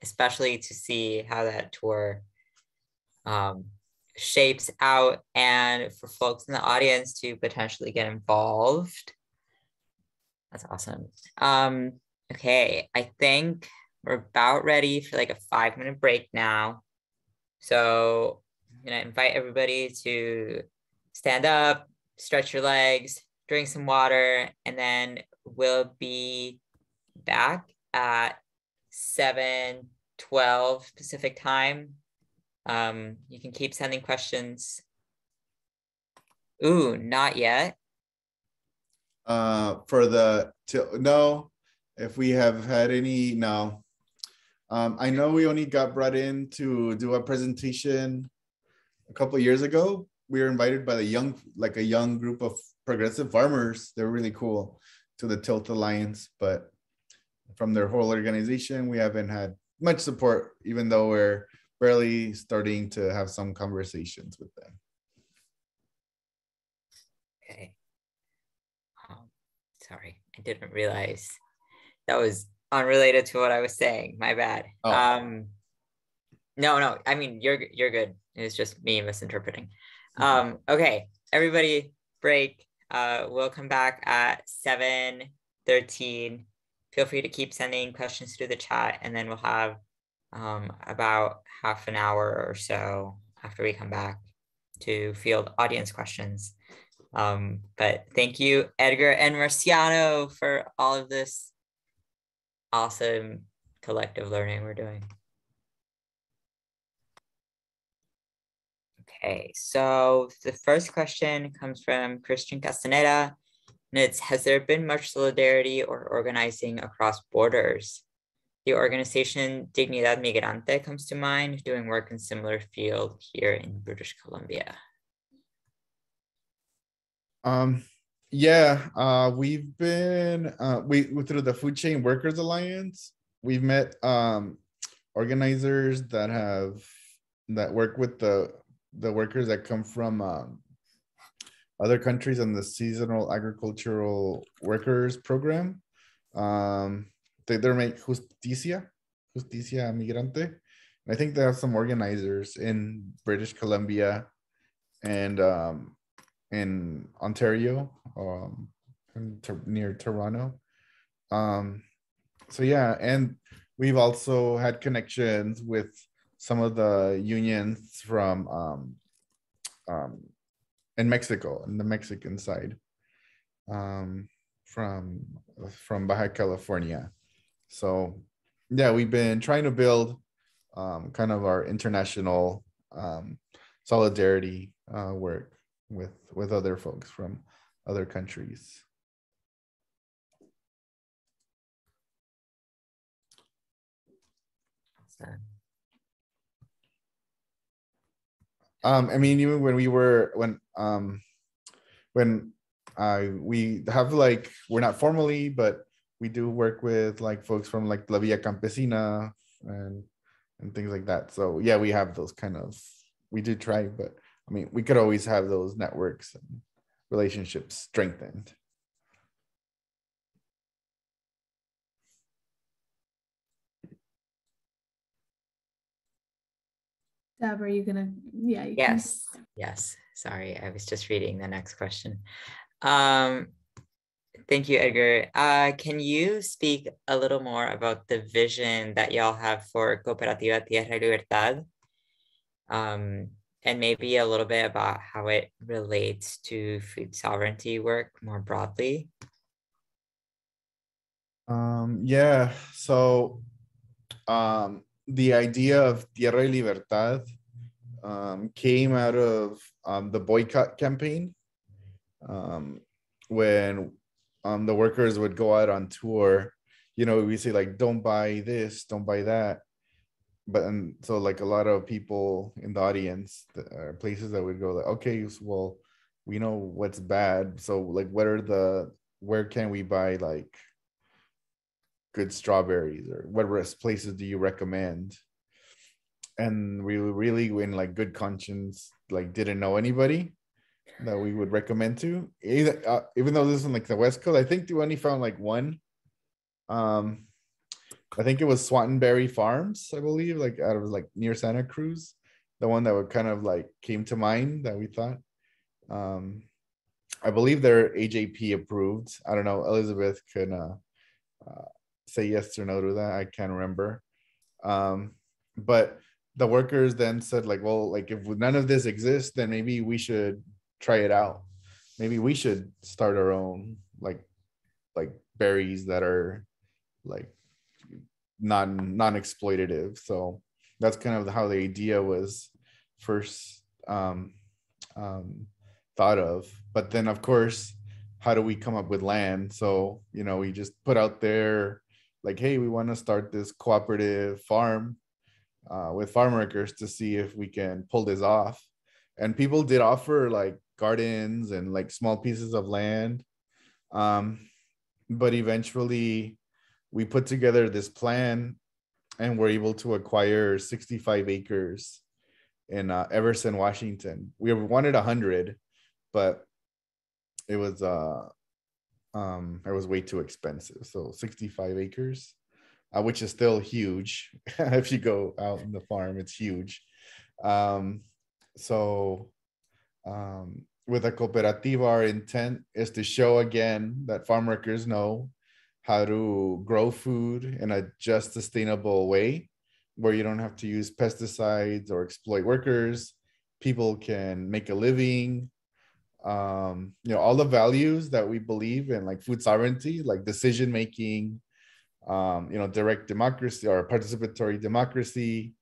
especially to see how that tour shapes out, and for folks in the audience to potentially get involved. That's awesome. Okay, I think we're about ready for like a 5-minute break now. So I'm gonna invite everybody to stand up, stretch your legs, drink some water, and then we'll be back at 7:12 Pacific time. You can keep sending questions. Ooh, not yet. No, if we have had any, no. I know we only got brought in to do a presentation a couple of years ago. We were invited by a young group of progressive farmers. They're really cool, to the Tilt Alliance, but from their whole organization, we haven't had much support, even though we're barely starting to have some conversations with them. Okay. Sorry, I didn't realize that was unrelated to what I was saying. My bad. Oh. No, I mean, you're good. It's just me misinterpreting. Okay, everybody break. We'll come back at 7:13. Feel free to keep sending questions through the chat, and then we'll have about half an hour or so after we come back to field audience questions. But thank you, Edgar and Marciano, for all of this awesome collective learning we're doing. Okay, so the first question comes from Christian Castaneda, and it's, has there been much solidarity or organizing across borders? The organization Dignidad Migrante comes to mind, doing work in similar field here in British Columbia. Yeah, we've been we through the Food Chain Workers Alliance, we've met organizers that work with the workers that come from other countries in the seasonal agricultural workers program. They're make Justicia Migrante. I think they have some organizers in British Columbia and in Ontario, near Toronto. So yeah, and we've also had connections with some of the unions from in Mexico, in the Mexican side, from Baja California. So yeah, we've been trying to build kind of our international solidarity work with other folks from other countries. I mean, even when we have like, we're not formally, but we do work with like folks from like La Villa Campesina and things like that. So yeah, we have those kind of, we do try, but I mean, we could always have those networks and relationships strengthened. Deb, are you gonna? Yeah. Yes. Sorry, I was just reading the next question. Thank you, Edgar. Can you speak a little more about the vision that y'all have for Cooperativa Tierra y Libertad? And maybe a little bit about how it relates to food sovereignty work more broadly. Yeah, so the idea of Tierra y Libertad came out of the boycott campaign, when the workers would go out on tour. You know, we say like, don't buy this, don't buy that. But and so like a lot of people in the audience, places that would go like, okay, well, we know what's bad. So like, where can we buy like good strawberries, or what places do you recommend? And we really in like good conscience, like didn't know anybody that we would recommend to, even though this is in like the West Coast. I think we only found like one. I think it was Swantonberry Farms, I believe, like out of like near Santa Cruz, the one that would kind of like came to mind that we thought. I believe they're AJP approved. I don't know, Elizabeth could say yes or no to that. I can't remember. But the workers then said like, well, like if none of this exists, then maybe we should try it out. Maybe we should start our own like berries that are like non-exploitative. So that's kind of how the idea was first thought of. But then of course, how do we come up with land? So, you know, we just put out there like, hey, we want to start this cooperative farm with Farmworkers to see if we can pull this off. And people did offer like gardens and like small pieces of land. But eventually we put together this plan and we're able to acquire 65 acres in Everson, Washington. We wanted 100, but it was way too expensive. So 65 acres. which is still huge. If you go out in the farm, it's huge. So with a Coopativa, our intent is to show again that farm workers know how to grow food in a just sustainable way, where you don't have to use pesticides or exploit workers. People can make a living. All the values that we believe in, like food sovereignty, like decision making, direct democracy or participatory democracy,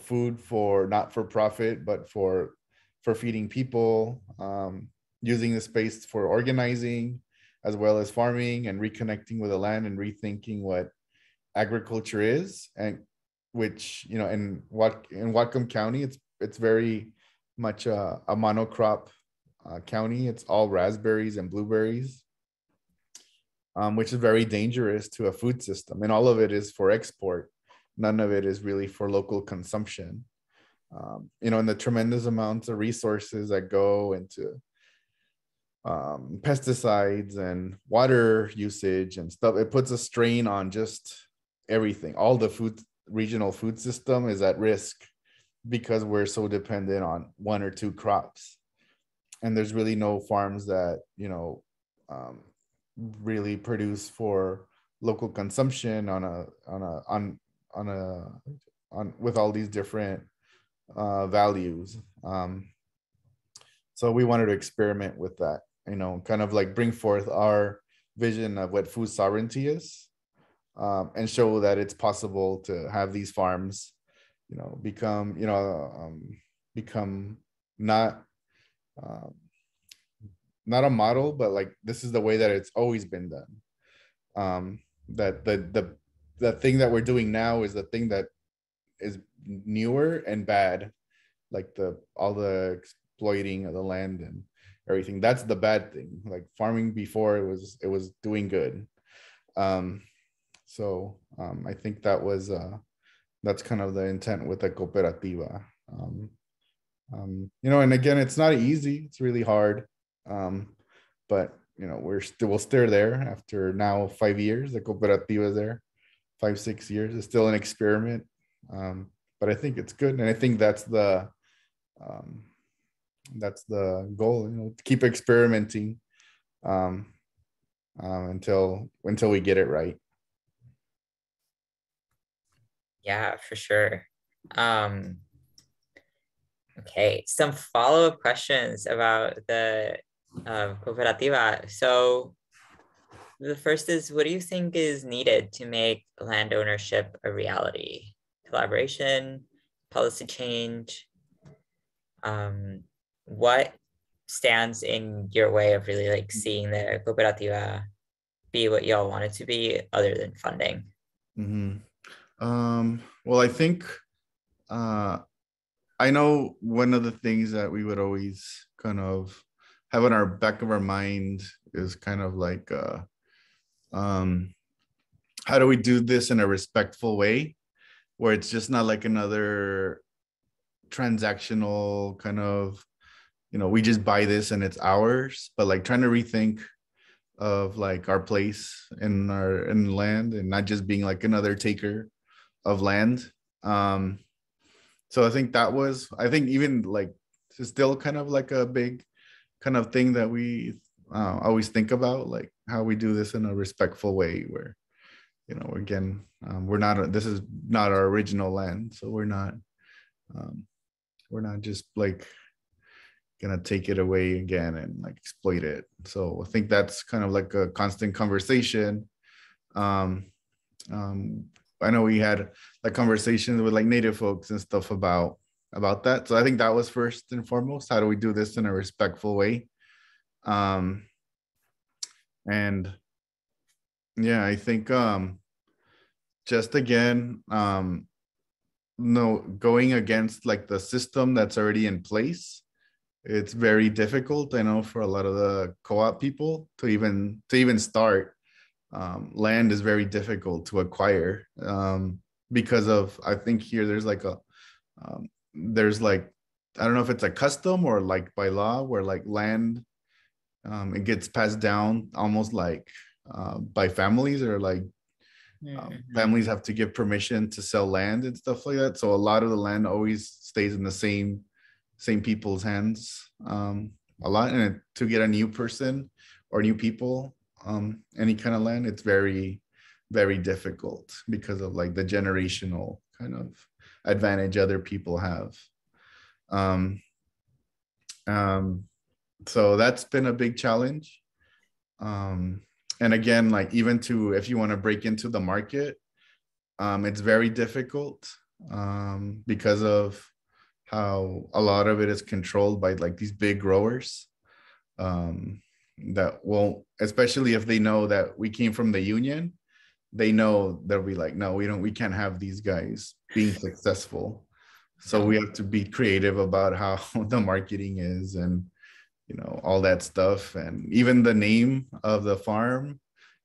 food for not for profit, but for feeding people, using the space for organizing, as well as farming and reconnecting with the land and rethinking what agriculture is, and which, in Whatcom County, it's very much a monocrop county. It's all raspberries and blueberries, which is very dangerous to a food system. And all of it is for export. None of it is really for local consumption. And the tremendous amounts of resources that go into pesticides and water usage and stuff, it puts a strain on just everything. All the regional food system is at risk because we're so dependent on one or two crops. And there's really no farms that, really produce for local consumption with all these different values. So we wanted to experiment with that, kind of like bring forth our vision of what food sovereignty is, and show that it's possible to have these farms, become not a model, but like this is the way that it's always been done. That the thing that we're doing now is the thing that is newer and bad, like all the exploiting of the land and everything. That's the bad thing. Like farming before, it was doing good. So I think that's kind of the intent with the Coopativa. And again, it's not easy. It's really hard. But we'll still there after now 5 years. The Coopativa is there, 5-6 years. It's still an experiment. But I think it's good. And I think that's the goal, to keep experimenting until we get it right. Yeah, for sure. Okay, some follow-up questions about the Coopativa. So the first is, what do you think is needed to make land ownership a reality? Collaboration, policy change? What stands in your way of really like seeing the Coopativa be what y'all want it to be, other than funding? Mm-hmm. Well, I think I know one of the things that we would always kind of have in our back of our mind is kind of like, how do we do this in a respectful way, where it's just not like another transactional kind of, we just buy this and it's ours, but like trying to rethink of like our place in land, and not just being like another taker of land. So I think even like it's still kind of like a big kind of thing that we always think about, like how we do this in a respectful way, where again, this is not our original land, so we're not just like gonna take it away again and like exploit it. So I think that's kind of like a constant conversation. I know we had like conversations with like Native folks and stuff about that. So I think that was first and foremost. How do we do this in a respectful way? And yeah, I think just again, going against like the system that's already in place, it's very difficult. I know for a lot of the co-op people to even start. Land is very difficult to acquire because of, I think here there's like I don't know if it's a custom or like by law, where like land it gets passed down almost like by families, or like Families have to give permission to sell land and stuff like that. So a lot of the land always stays in the same people's hands a lot. And to get a new person or new people, any kind of land, it's very, very difficult because of like the generational kind of advantage other people have. So that's been a big challenge. And again, like even if you want to break into the market, it's very difficult because of how a lot of it is controlled by like these big growers that won't, especially if they know that we came from the union, they know they'll be like, no, we can't have these guys being successful. So we have to be creative about how the marketing is and, you know, all that stuff. And even the name of the farm,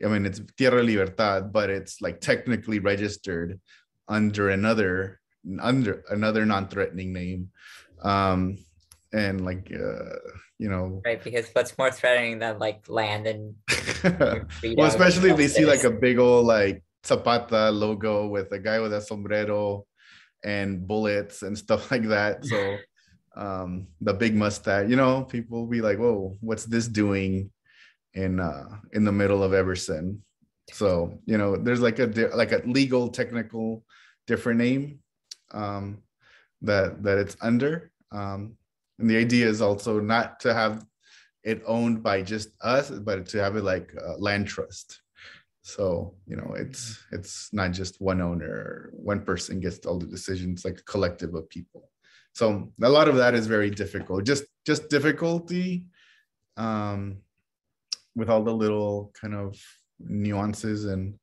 I mean, it's Tierra Libertad, but it's like technically registered under another non-threatening name. And like, you know. Right, because what's more threatening than like land and well, especially if they see like a big old like Zapata logo with a guy with a sombrero and bullets and stuff like that. So the big mustache, you know, people will be like, whoa, what's this doing in the middle of Everson? So, you know, there's like a legal technical different name that it's under. And the idea is also not to have it owned by just us, but to have it like a land trust. So, you know, it's not just one owner, one person gets all the decisions, like a collective of people. So a lot of that is very difficult, just difficulty with all the little kind of nuances and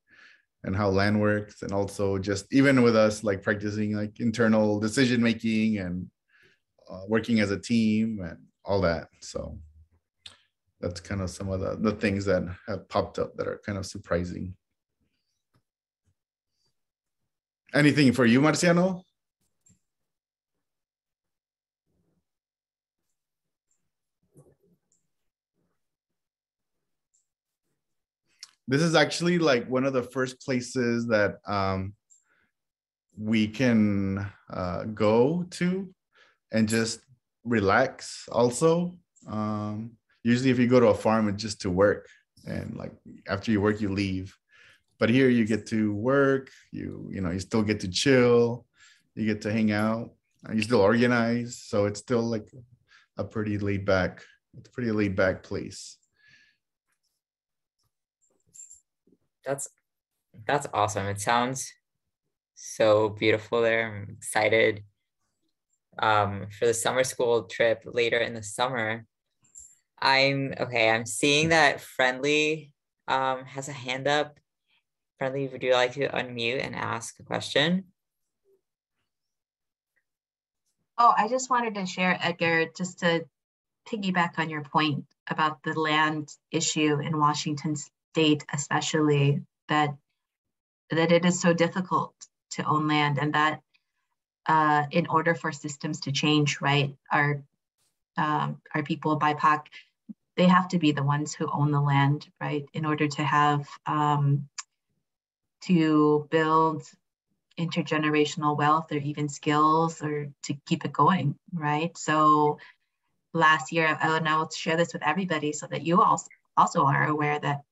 how land works. And also just even with us, like practicing like internal decision making and working as a team and all that. So that's kind of some of the things that have popped up that are kind of surprising. Anything for you, Marciano? This is actually like one of the first places that we can go to and just relax also. Usually if you go to a farm, it's just to work, and like after you work, you leave. But here you get to work, you know, you still get to chill, you get to hang out, and you still organize. So it's still like a pretty laid back place. That's awesome. It sounds so beautiful there. I'm excited for the summer school trip later in the summer. I'm seeing that Friendly has a hand up. Friendly, would you like to unmute and ask a question? Oh, I just wanted to share, Edgar, just to piggyback on your point about the land issue in Washington State, especially that it is so difficult to own land, and that in order for systems to change, right, our people, BIPOC, they have to be the ones who own the land, right, in order to have to build intergenerational wealth or even skills or to keep it going, right? So last year, and I'll share this with everybody so that you also are aware that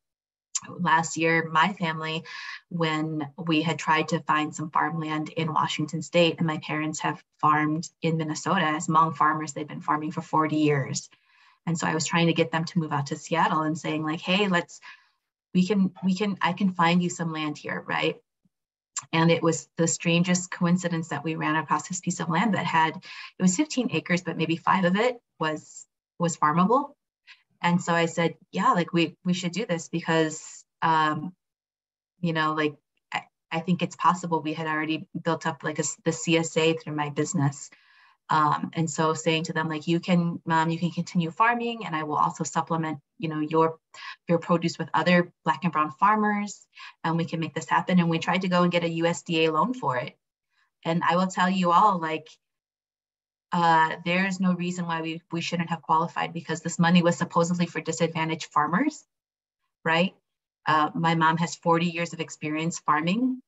last year, my family, when we had tried to find some farmland in Washington State, and my parents have farmed in Minnesota as Hmong farmers, they've been farming for 40 years. And so I was trying to get them to move out to Seattle and saying like, hey, I can find you some land here, right? And it was the strangest coincidence that we ran across this piece of land that it was 15 acres, but maybe 5 of it was farmable. And so I said, yeah, like we should do this because, you know, like I think it's possible. We had already built up like the CSA through my business. And so saying to them, like, you can continue farming, and I will also supplement, you know, your produce with other Black and brown farmers, and we can make this happen. And we tried to go and get a USDA loan for it. And I will tell you all, like, there's no reason why we shouldn't have qualified, because this money was supposedly for disadvantaged farmers, right? My mom has 40 years of experience farming.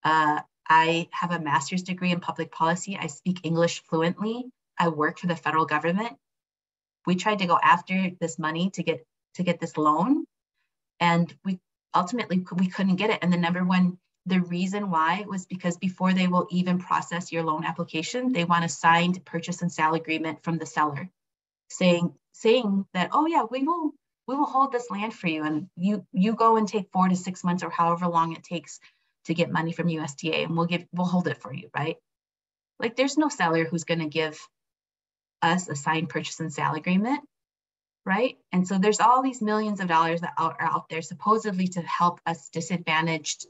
I have a master's degree in public policy. I speak English fluently. I work for the federal government. We tried to go after this money to get this loan, and we couldn't get it. And the reason why was because before they will even process your loan application, they want a signed purchase and sale agreement from the seller, saying that, oh yeah, we will hold this land for you, and you go and take 4 to 6 months or however long it takes to get money from USDA, and we'll hold it for you, right? Like, there's no seller who's going to give us a signed purchase and sale agreement, right? And so there's all these millions of dollars that are out there supposedly to help us disadvantaged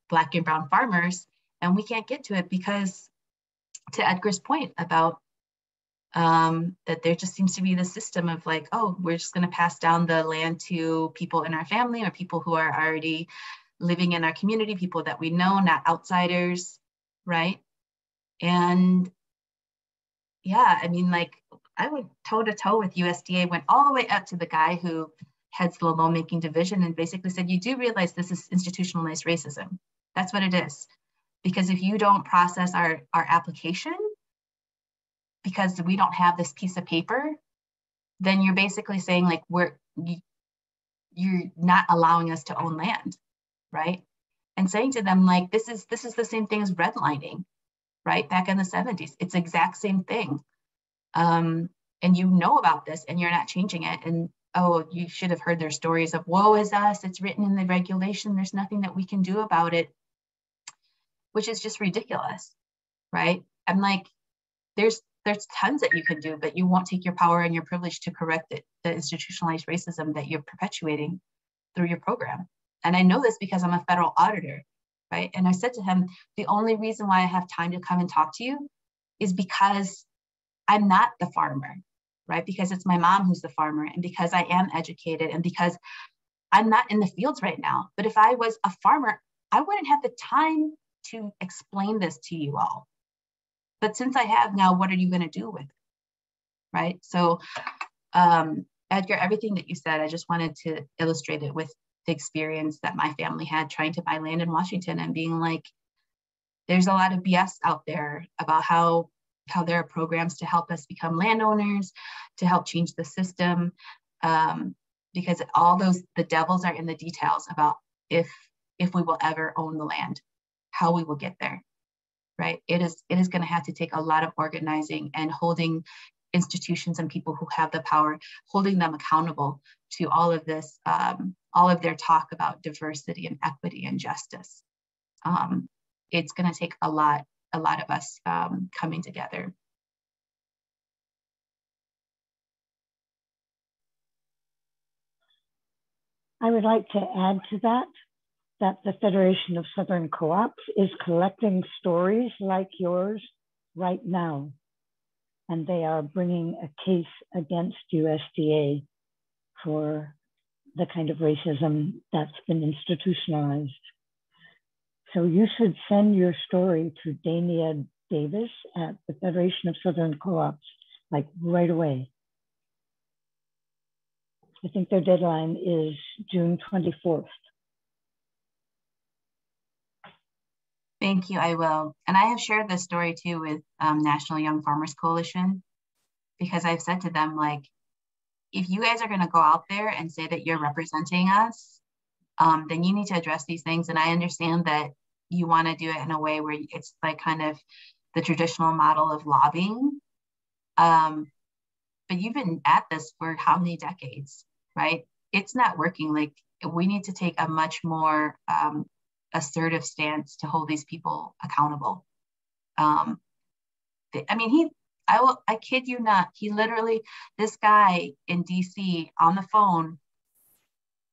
Black and brown farmers, and we can't get to it because, to Edgar's point about that there just seems to be the system of like, oh, we're just going to pass down the land to people in our family or people who are already living in our community, people that we know, not outsiders, right? And yeah, I mean, like, I went toe to toe with USDA, went all the way up to the guy who heads the loan making division and basically said, you do realize this is institutionalized racism. That's what it is. Because if you don't process our application, because we don't have this piece of paper, then you're basically saying like, you're not allowing us to own land, right? And saying to them, like, this is the same thing as redlining, right? Back in the 70s, it's the exact same thing. And you know about this and you're not changing it. And oh, you should have heard their stories of woe is us, it's written in the regulation, there's nothing that we can do about it, which is just ridiculous, right? I'm like, there's tons that you can do, but you won't take your power and your privilege to correct it, the institutionalized racism that you're perpetuating through your program. And I know this because I'm a federal auditor, right? And I said to him, the only reason why I have time to come and talk to you is because I'm not the farmer, right? Because it's my mom who's the farmer, and because I am educated, and because I'm not in the fields right now. But if I was a farmer, I wouldn't have the time to explain this to you all. But since I have now, what are you going to do with it? Right? So, Edgar, everything that you said, I just wanted to illustrate it with the experience that my family had trying to buy land in Washington and being like, there's a lot of BS out there about how there are programs to help us become landowners, to help change the system, because the devils are in the details about if we will ever own the land, how we will get there. Right? It is going to have to take a lot of organizing and holding institutions and people who have the power, holding them accountable to all of this, all of their talk about diversity and equity and justice. It's going to take a lot of us coming together. I would like to add to that the Federation of Southern Co-ops is collecting stories like yours right now. And they are bringing a case against USDA for the kind of racism that's been institutionalized. So you should send your story to Dania Davis at the Federation of Southern Co-ops, like right away. I think their deadline is June 24th. Thank you, I will. And I have shared this story too with National Young Farmers Coalition, because I've said to them, like, if you guys are going to go out there and say that you're representing us, then you need to address these things. And I understand that you want to do it in a way where it's like kind of the traditional model of lobbying. But you've been at this for how many decades, right? It's not working. Like, we need to take a much more assertive stance to hold these people accountable. I mean, I kid you not, he literally, this guy in DC on the phone,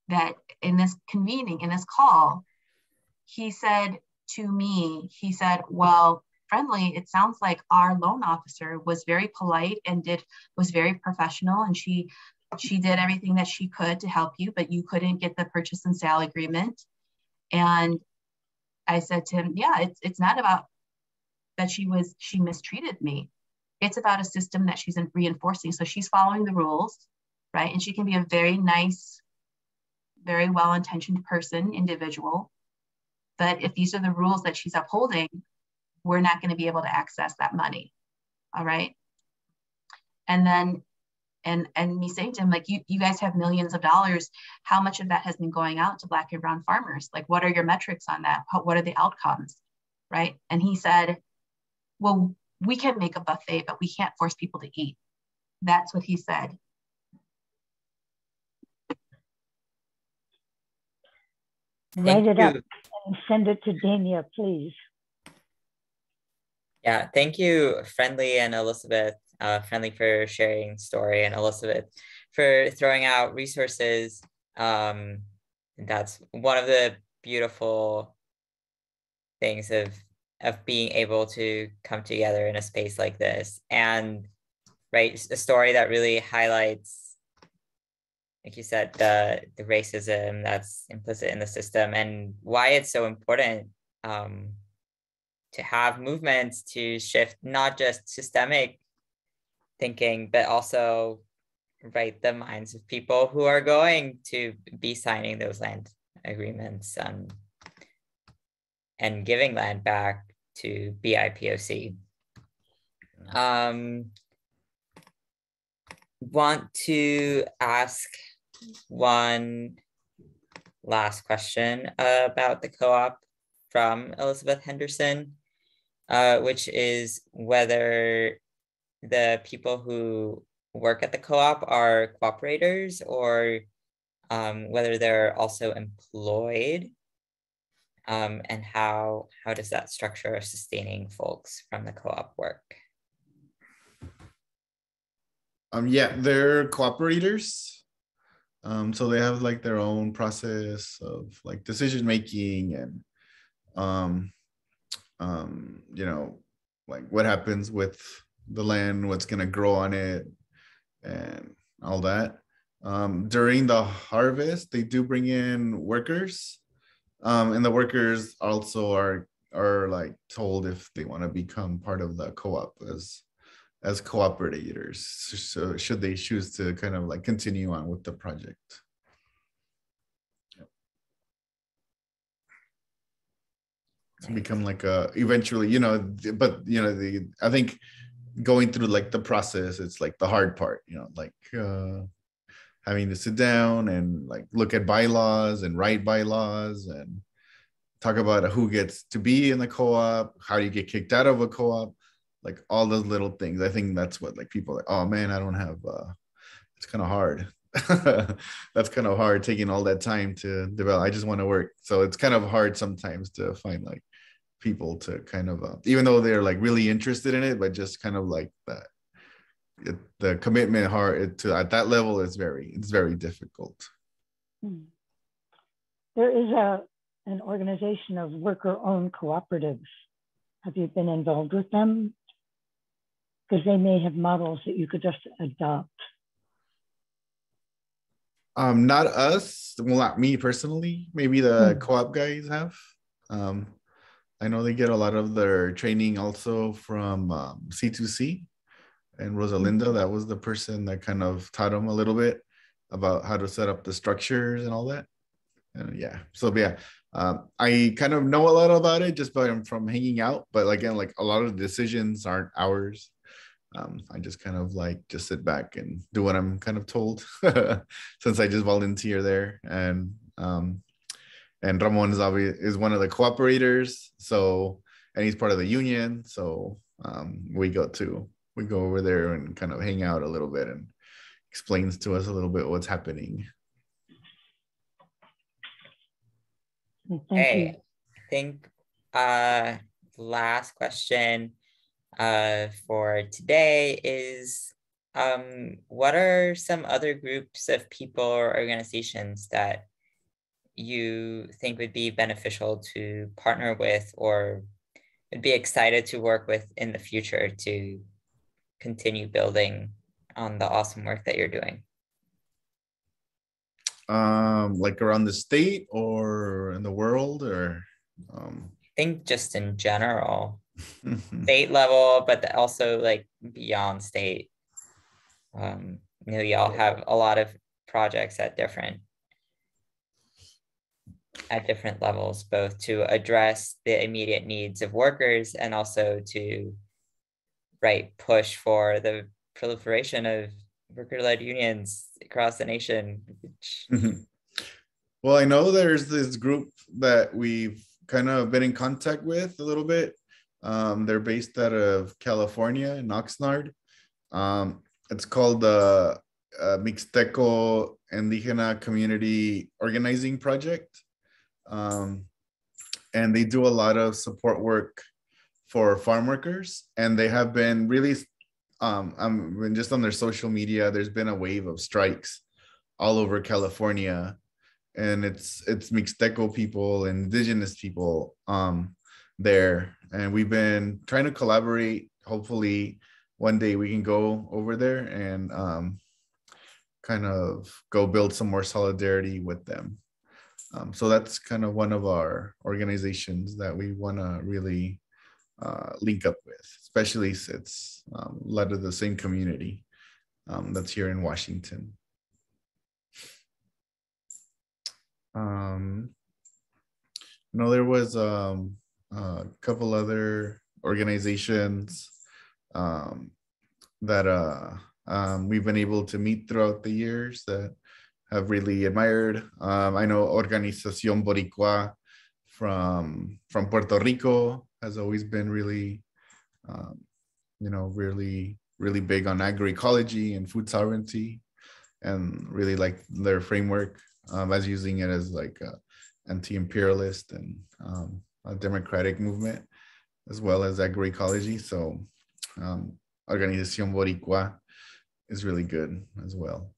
that in this call, he said to me, he said, well, Friendly, it sounds like our loan officer was very polite and was very professional, and she did everything that she could to help you, but you couldn't get the purchase and sale agreement. And I said to him, yeah, it's not about that she mistreated me. It's about a system that she's reinforcing. So she's following the rules, right? And she can be a very nice very well-intentioned person, individual. But if these are the rules that she's upholding, we're not going to be able to access that money. All right. And then, and me saying to him, like, you guys have millions of dollars. How much of that has been going out to Black and brown farmers? Like, what are your metrics on that? What are the outcomes? Right. And he said, well, we can make a buffet, but we can't force people to eat. That's what he said. Write it up and send it to Dania, please. Yeah, thank you, Friendly and Elizabeth. Friendly for sharing story, and Elizabeth for throwing out resources. That's one of the beautiful things of being able to come together in a space like this, and right, a story that really highlights, like you said, the racism that's implicit in the system, and why it's so important to have movements to shift not just systemic thinking, but also, right, the minds of people who are going to be signing those land agreements and giving land back to BIPOC. Want to ask one last question about the co-op from Elizabeth Henderson, which is whether the people who work at the co-op are cooperators, or whether they're also employed, and how does that structure of sustaining folks from the co-op work? Yeah, they're cooperators. So they have like their own process of like decision making, and you know, like what happens with the land, what's gonna grow on it, and all that. During the harvest, they do bring in workers, and the workers also are like told if they want to become part of the co-op as cooperators, so should they choose to kind of like continue on with the project. To become like eventually, you know, but you know, I think going through like the process, it's like the hard part, you know, like having to sit down and like look at bylaws and write bylaws and talk about who gets to be in the co-op, how do you get kicked out of a co-op, like all those little things. I think that's what like people are like, oh man, I don't have it's kind of hard. That's kind of hard, taking all that time to develop. I just want to work. So it's kind of hard sometimes to find like people to kind of even though they're like really interested in it, but just kind of like that the commitment hard to at that level is it's very difficult. There is an organization of worker-owned cooperatives. Have you been involved with them? Because they may have models that you could just adopt. Not us, well, not me personally. Maybe the co-op guys have. I know they get a lot of their training also from C2C, and Rosalinda, that was the person that kind of taught them a little bit about how to set up the structures and all that. And yeah, so yeah, I kind of know a lot about it just from hanging out, but again, like a lot of the decisions aren't ours. I just kind of like just sit back and do what I'm kind of told since I just volunteer there. And Ramon is one of the cooperators, so, and he's part of the union, so we go over there and kind of hang out a little bit and explains to us a little bit what's happening. Hey, I think last question for today is what are some other groups of people or organizations that you think would be beneficial to partner with or would be excited to work with in the future to continue building on the awesome work that you're doing? Like around the state or in the world, or I think just in general, state level, but also like beyond state. You know, y'all have a lot of projects at different at different levels, both to address the immediate needs of workers and also to push for the proliferation of worker-led unions across the nation. Well, I know there's this group that we've kind of been in contact with a little bit. They're based out of California in Oxnard. It's called the Mixteco Indigena Community Organizing Project. And they do a lot of support work for farm workers. And they have been really, just on their social media, there's been a wave of strikes all over California. And it's Mixteco people, indigenous people there. And we've been trying to collaborate. Hopefully one day we can go over there and kind of go build some more solidarity with them. So that's kind of one of our organizations that we want to really link up with, especially since it's a lot of the same community that's here in Washington. There was a couple other organizations that we've been able to meet throughout the years that have really admired. I know Organización Boricua from Puerto Rico has always been really, really big on agroecology and food sovereignty, and really like their framework as using it as like anti-imperialist and a democratic movement, as well as agroecology. So Organización Boricua is really good as well.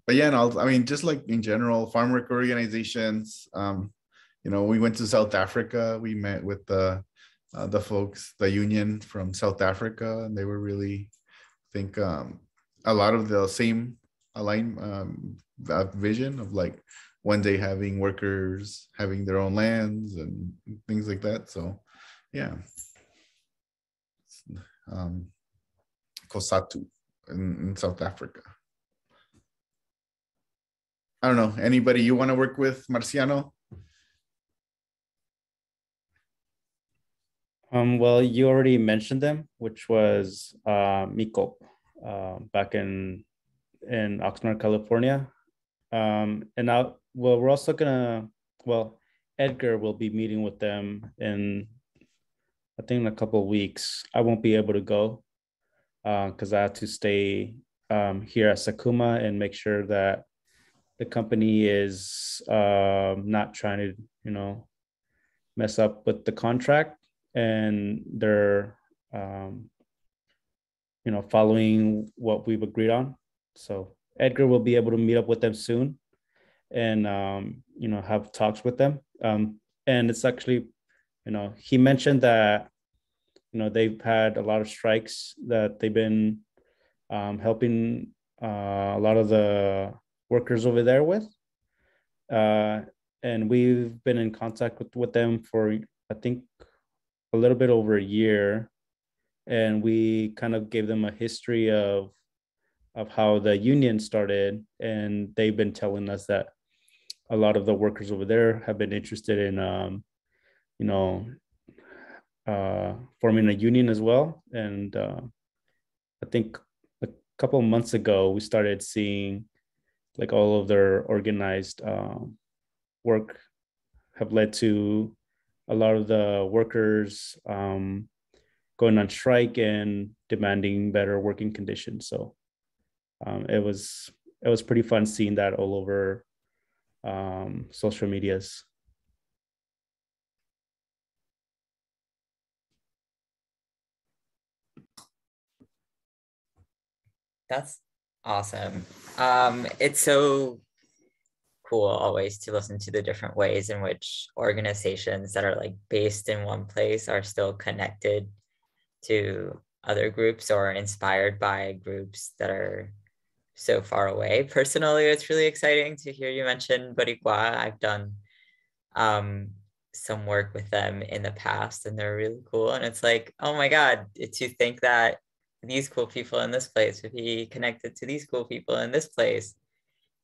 But yeah, and just like in general, farm worker organizations, we went to South Africa. We met with the folks, the union from South Africa, and they were really, I think, a lot of the same vision of like one day having workers having their own lands and things like that. So yeah. COSATU in South Africa. I don't know, anybody you want to work with, Marciano? Well, you already mentioned them, which was Miko back in Oxnard, California. We're also Edgar will be meeting with them in, I think, in a couple of weeks. I won't be able to go because I have to stay here at Sakuma and make sure that the company is not trying to, mess up with the contract, and they're, following what we've agreed on. So Edgar will be able to meet up with them soon and, have talks with them. And it's actually, he mentioned that, they've had a lot of strikes that they've been helping a lot of the workers over there with. And we've been in contact with them for, I think, a little bit over a year. And we kind of gave them a history of how the union started. And they've been telling us that a lot of the workers over there have been interested in, forming a union as well. And I think a couple of months ago, we started seeing like all of their organized work have led to a lot of the workers going on strike and demanding better working conditions. So it was pretty fun seeing that all over social medias. That's awesome. It's so cool always to listen to the different ways in which organizations that are like based in one place are still connected to other groups or inspired by groups that are so far away. Personally, it's really exciting to hear you mention Boricua. I've done some work with them in the past, and they're really cool. And it's like, oh my God, to think that these cool people in this place would be connected to these cool people in this place.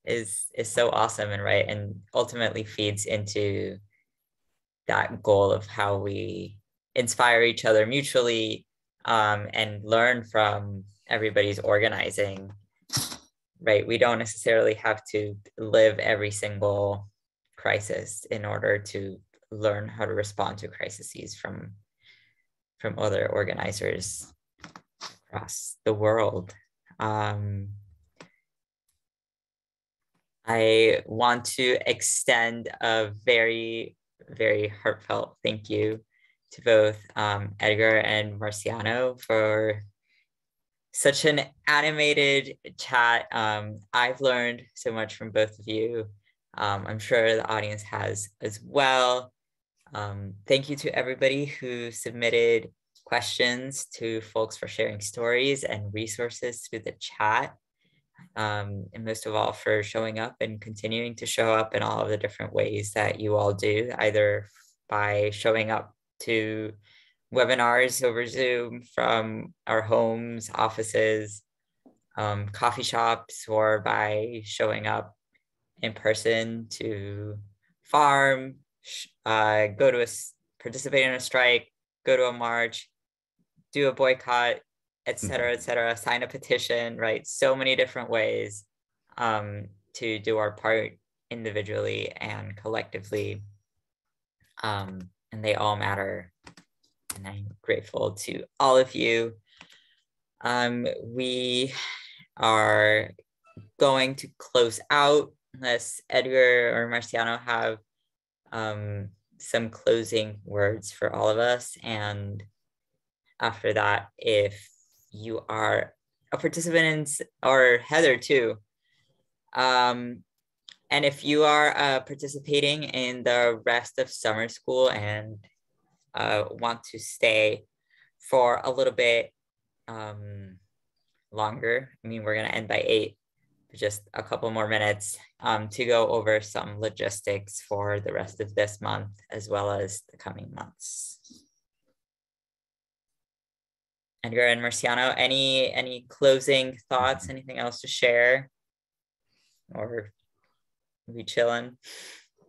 is so awesome and right, and ultimately feeds into that goal of how we inspire each other mutually, and learn from everybody's organizing, right? We don't necessarily have to live every single crisis in order to learn how to respond to crises from other organizers across the world. I want to extend a very, very heartfelt thank you to both Edgar and Marciano for such an animated chat. I've learned so much from both of you. I'm sure the audience has as well. Thank you to everybody who submitted questions, to folks for sharing stories and resources through the chat. And most of all, for showing up and continuing to show up in all of the different ways that you all do, either by showing up to webinars over Zoom from our homes, offices, coffee shops, or by showing up in person to farm, participate in a strike, go to a march, do a boycott, et cetera, sign a petition, right? So many different ways to do our part individually and collectively. And they all matter. And I'm grateful to all of you. We are going to close out unless Edgar or Marciano have some closing words for all of us. And after that, if you are a participant or Heather too, and if you are participating in the rest of summer school and want to stay for a little bit longer, I mean, we're gonna end by 8, just a couple more minutes to go over some logistics for the rest of this month, as well as the coming months. Edgar and Marciano, any closing thoughts, anything else to share? Or are we chilling?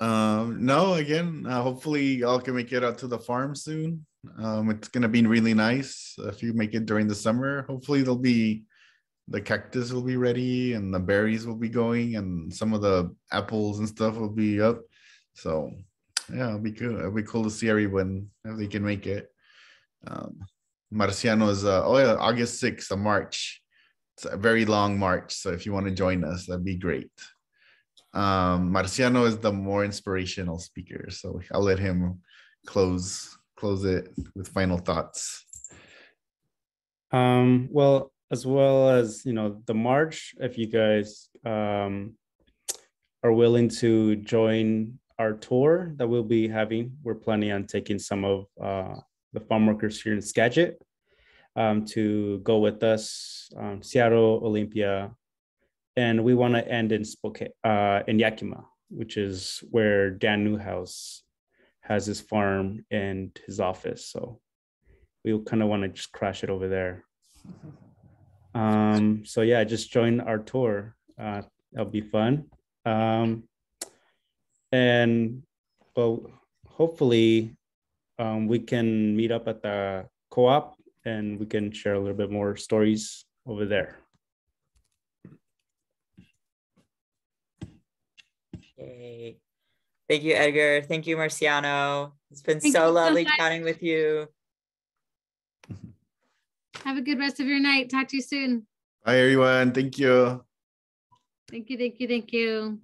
No, again, hopefully y'all can make it out to the farm soon. It's gonna be really nice if you make it during the summer. Hopefully the cactus will be ready and the berries will be going and some of the apples and stuff will be up. So yeah, it'll be good. It'll be cool to see everyone if they can make it. Marciano is August 6th, a march. It's a very long march. So if you want to join us, that'd be great. Marciano is the more inspirational speaker. So I'll let him close it with final thoughts. Well, as well as, the march, if you guys are willing to join our tour that we'll be having, we're planning on taking some of the farm workers here in CAGJ to go with us, Seattle, Olympia, and we want to end in in Yakima, which is where Dan Newhouse has his farm and his office. So we kind of want to just crash it over there. So yeah, just join our tour. That'll be fun. And well, hopefully we can meet up at the co-op and we can share a little bit more stories over there. Yay. Thank you, Edgar. Thank you, Marciano. It's been so lovely chatting with you. Have a good rest of your night. Talk to you soon. Bye, everyone. Thank you. Thank you, thank you, thank you.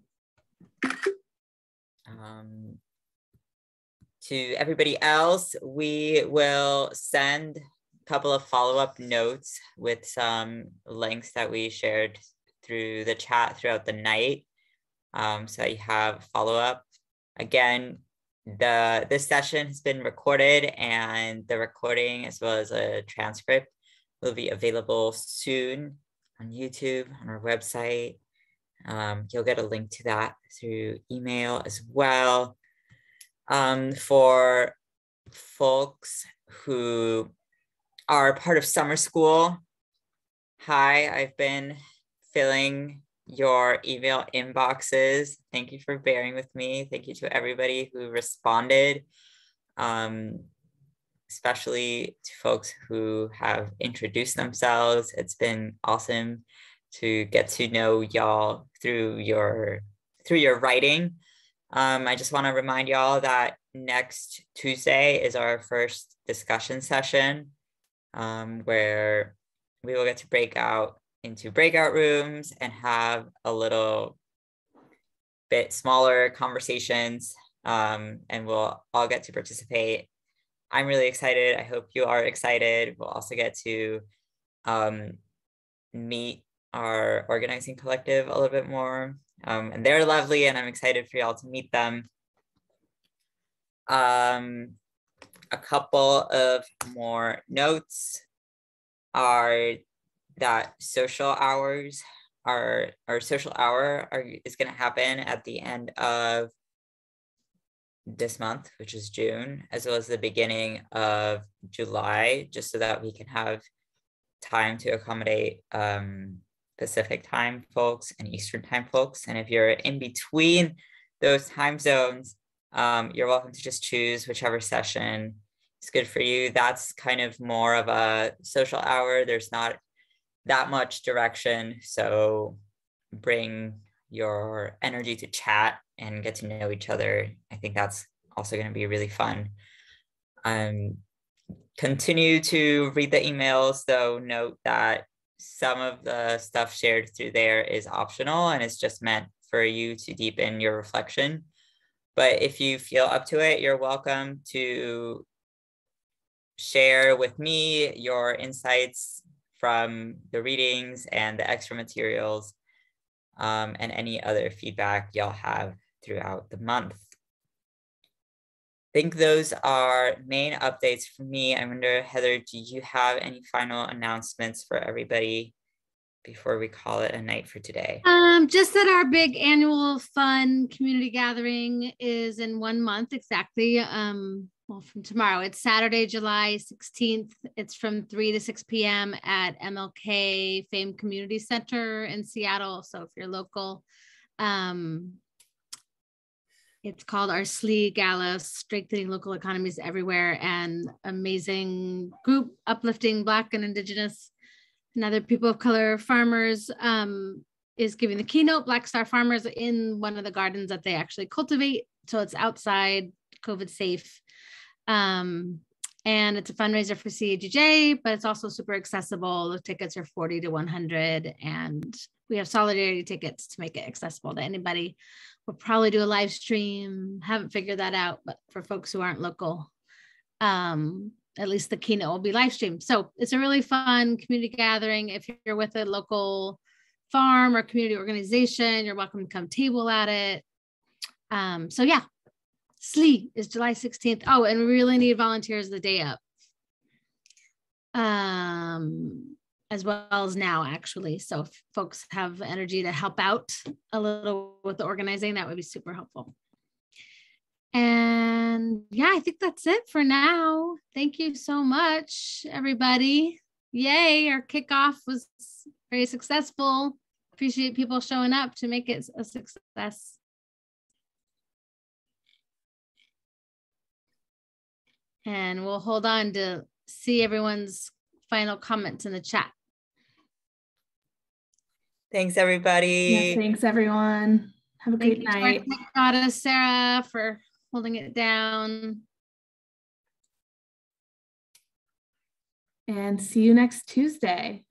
To everybody else, we will send a couple of follow-up notes with some links that we shared through the chat throughout the night. So you have follow-up. Again, this session has been recorded, and the recording as well as a transcript will be available soon on YouTube, on our website. You'll get a link to that through email as well. For folks who are part of summer school, hi, I've been filling your email inboxes. Thank you for bearing with me. Thank you to everybody who responded, especially to folks who have introduced themselves. It's been awesome to get to know y'all through your writing. I just want to remind y'all that next Tuesday is our first discussion session, where we will get to break out into breakout rooms and have a little bit smaller conversations, and we'll all get to participate. I'm really excited. I hope you are excited. We'll also get to meet our organizing collective a little bit more, and they're lovely, and I'm excited for y'all to meet them. A couple of more notes are that social hours is going to happen at the end of this month, which is June, as well as the beginning of July, just so that we can have time to accommodate Pacific time folks and Eastern time folks. And if you're in between those time zones, you're welcome to just choose whichever session is good for you. That's kind of more of a social hour. There's not that much direction, so bring your energy to chat and get to know each other. I think that's also going to be really fun. Continue to read the emails, though. Note that some of the stuff shared through there is optional and it's just meant for you to deepen your reflection. But if you feel up to it, you're welcome to share with me your insights from the readings and the extra materials, and any other feedback y'all have throughout the month. I think those are main updates for me. I wonder, Heather, do you have any final announcements for everybody before we call it a night for today? Just that our big annual fun community gathering is in 1 month exactly. Well, from tomorrow. It's Saturday, July 16th. It's from 3 to 6 p.m. at MLK Fame Community Center in Seattle. So if you're local, it's called our SLE Gala, Strengthening Local Economies Everywhere, and amazing group uplifting Black and Indigenous and other people of color farmers is giving the keynote. Black Star Farmers in one of the gardens that they actually cultivate. So it's outside, COVID safe. And it's a fundraiser for CAGJ, but it's also super accessible. The tickets are 40 to 100, and we have solidarity tickets to make it accessible to anybody. We'll probably do a live stream. Haven't figured that out, but for folks who aren't local, at least the keynote will be live streamed. So it's a really fun community gathering. If you're with a local farm or community organization, you're welcome to come table at it. So yeah. SLE is July 16th. Oh, and we really need volunteers the day up, as well as now, actually. So if folks have energy to help out a little with the organizing, that would be super helpful. And yeah, I think that's it for now. Thank you so much, everybody. Yay, our kickoff was very successful. Appreciate people showing up to make it a success. And we'll hold on to see everyone's final comments in the chat. Thanks, everybody. Yeah, thanks, everyone. Have a great night. Thank you, Sarah, for holding it down. And see you next Tuesday.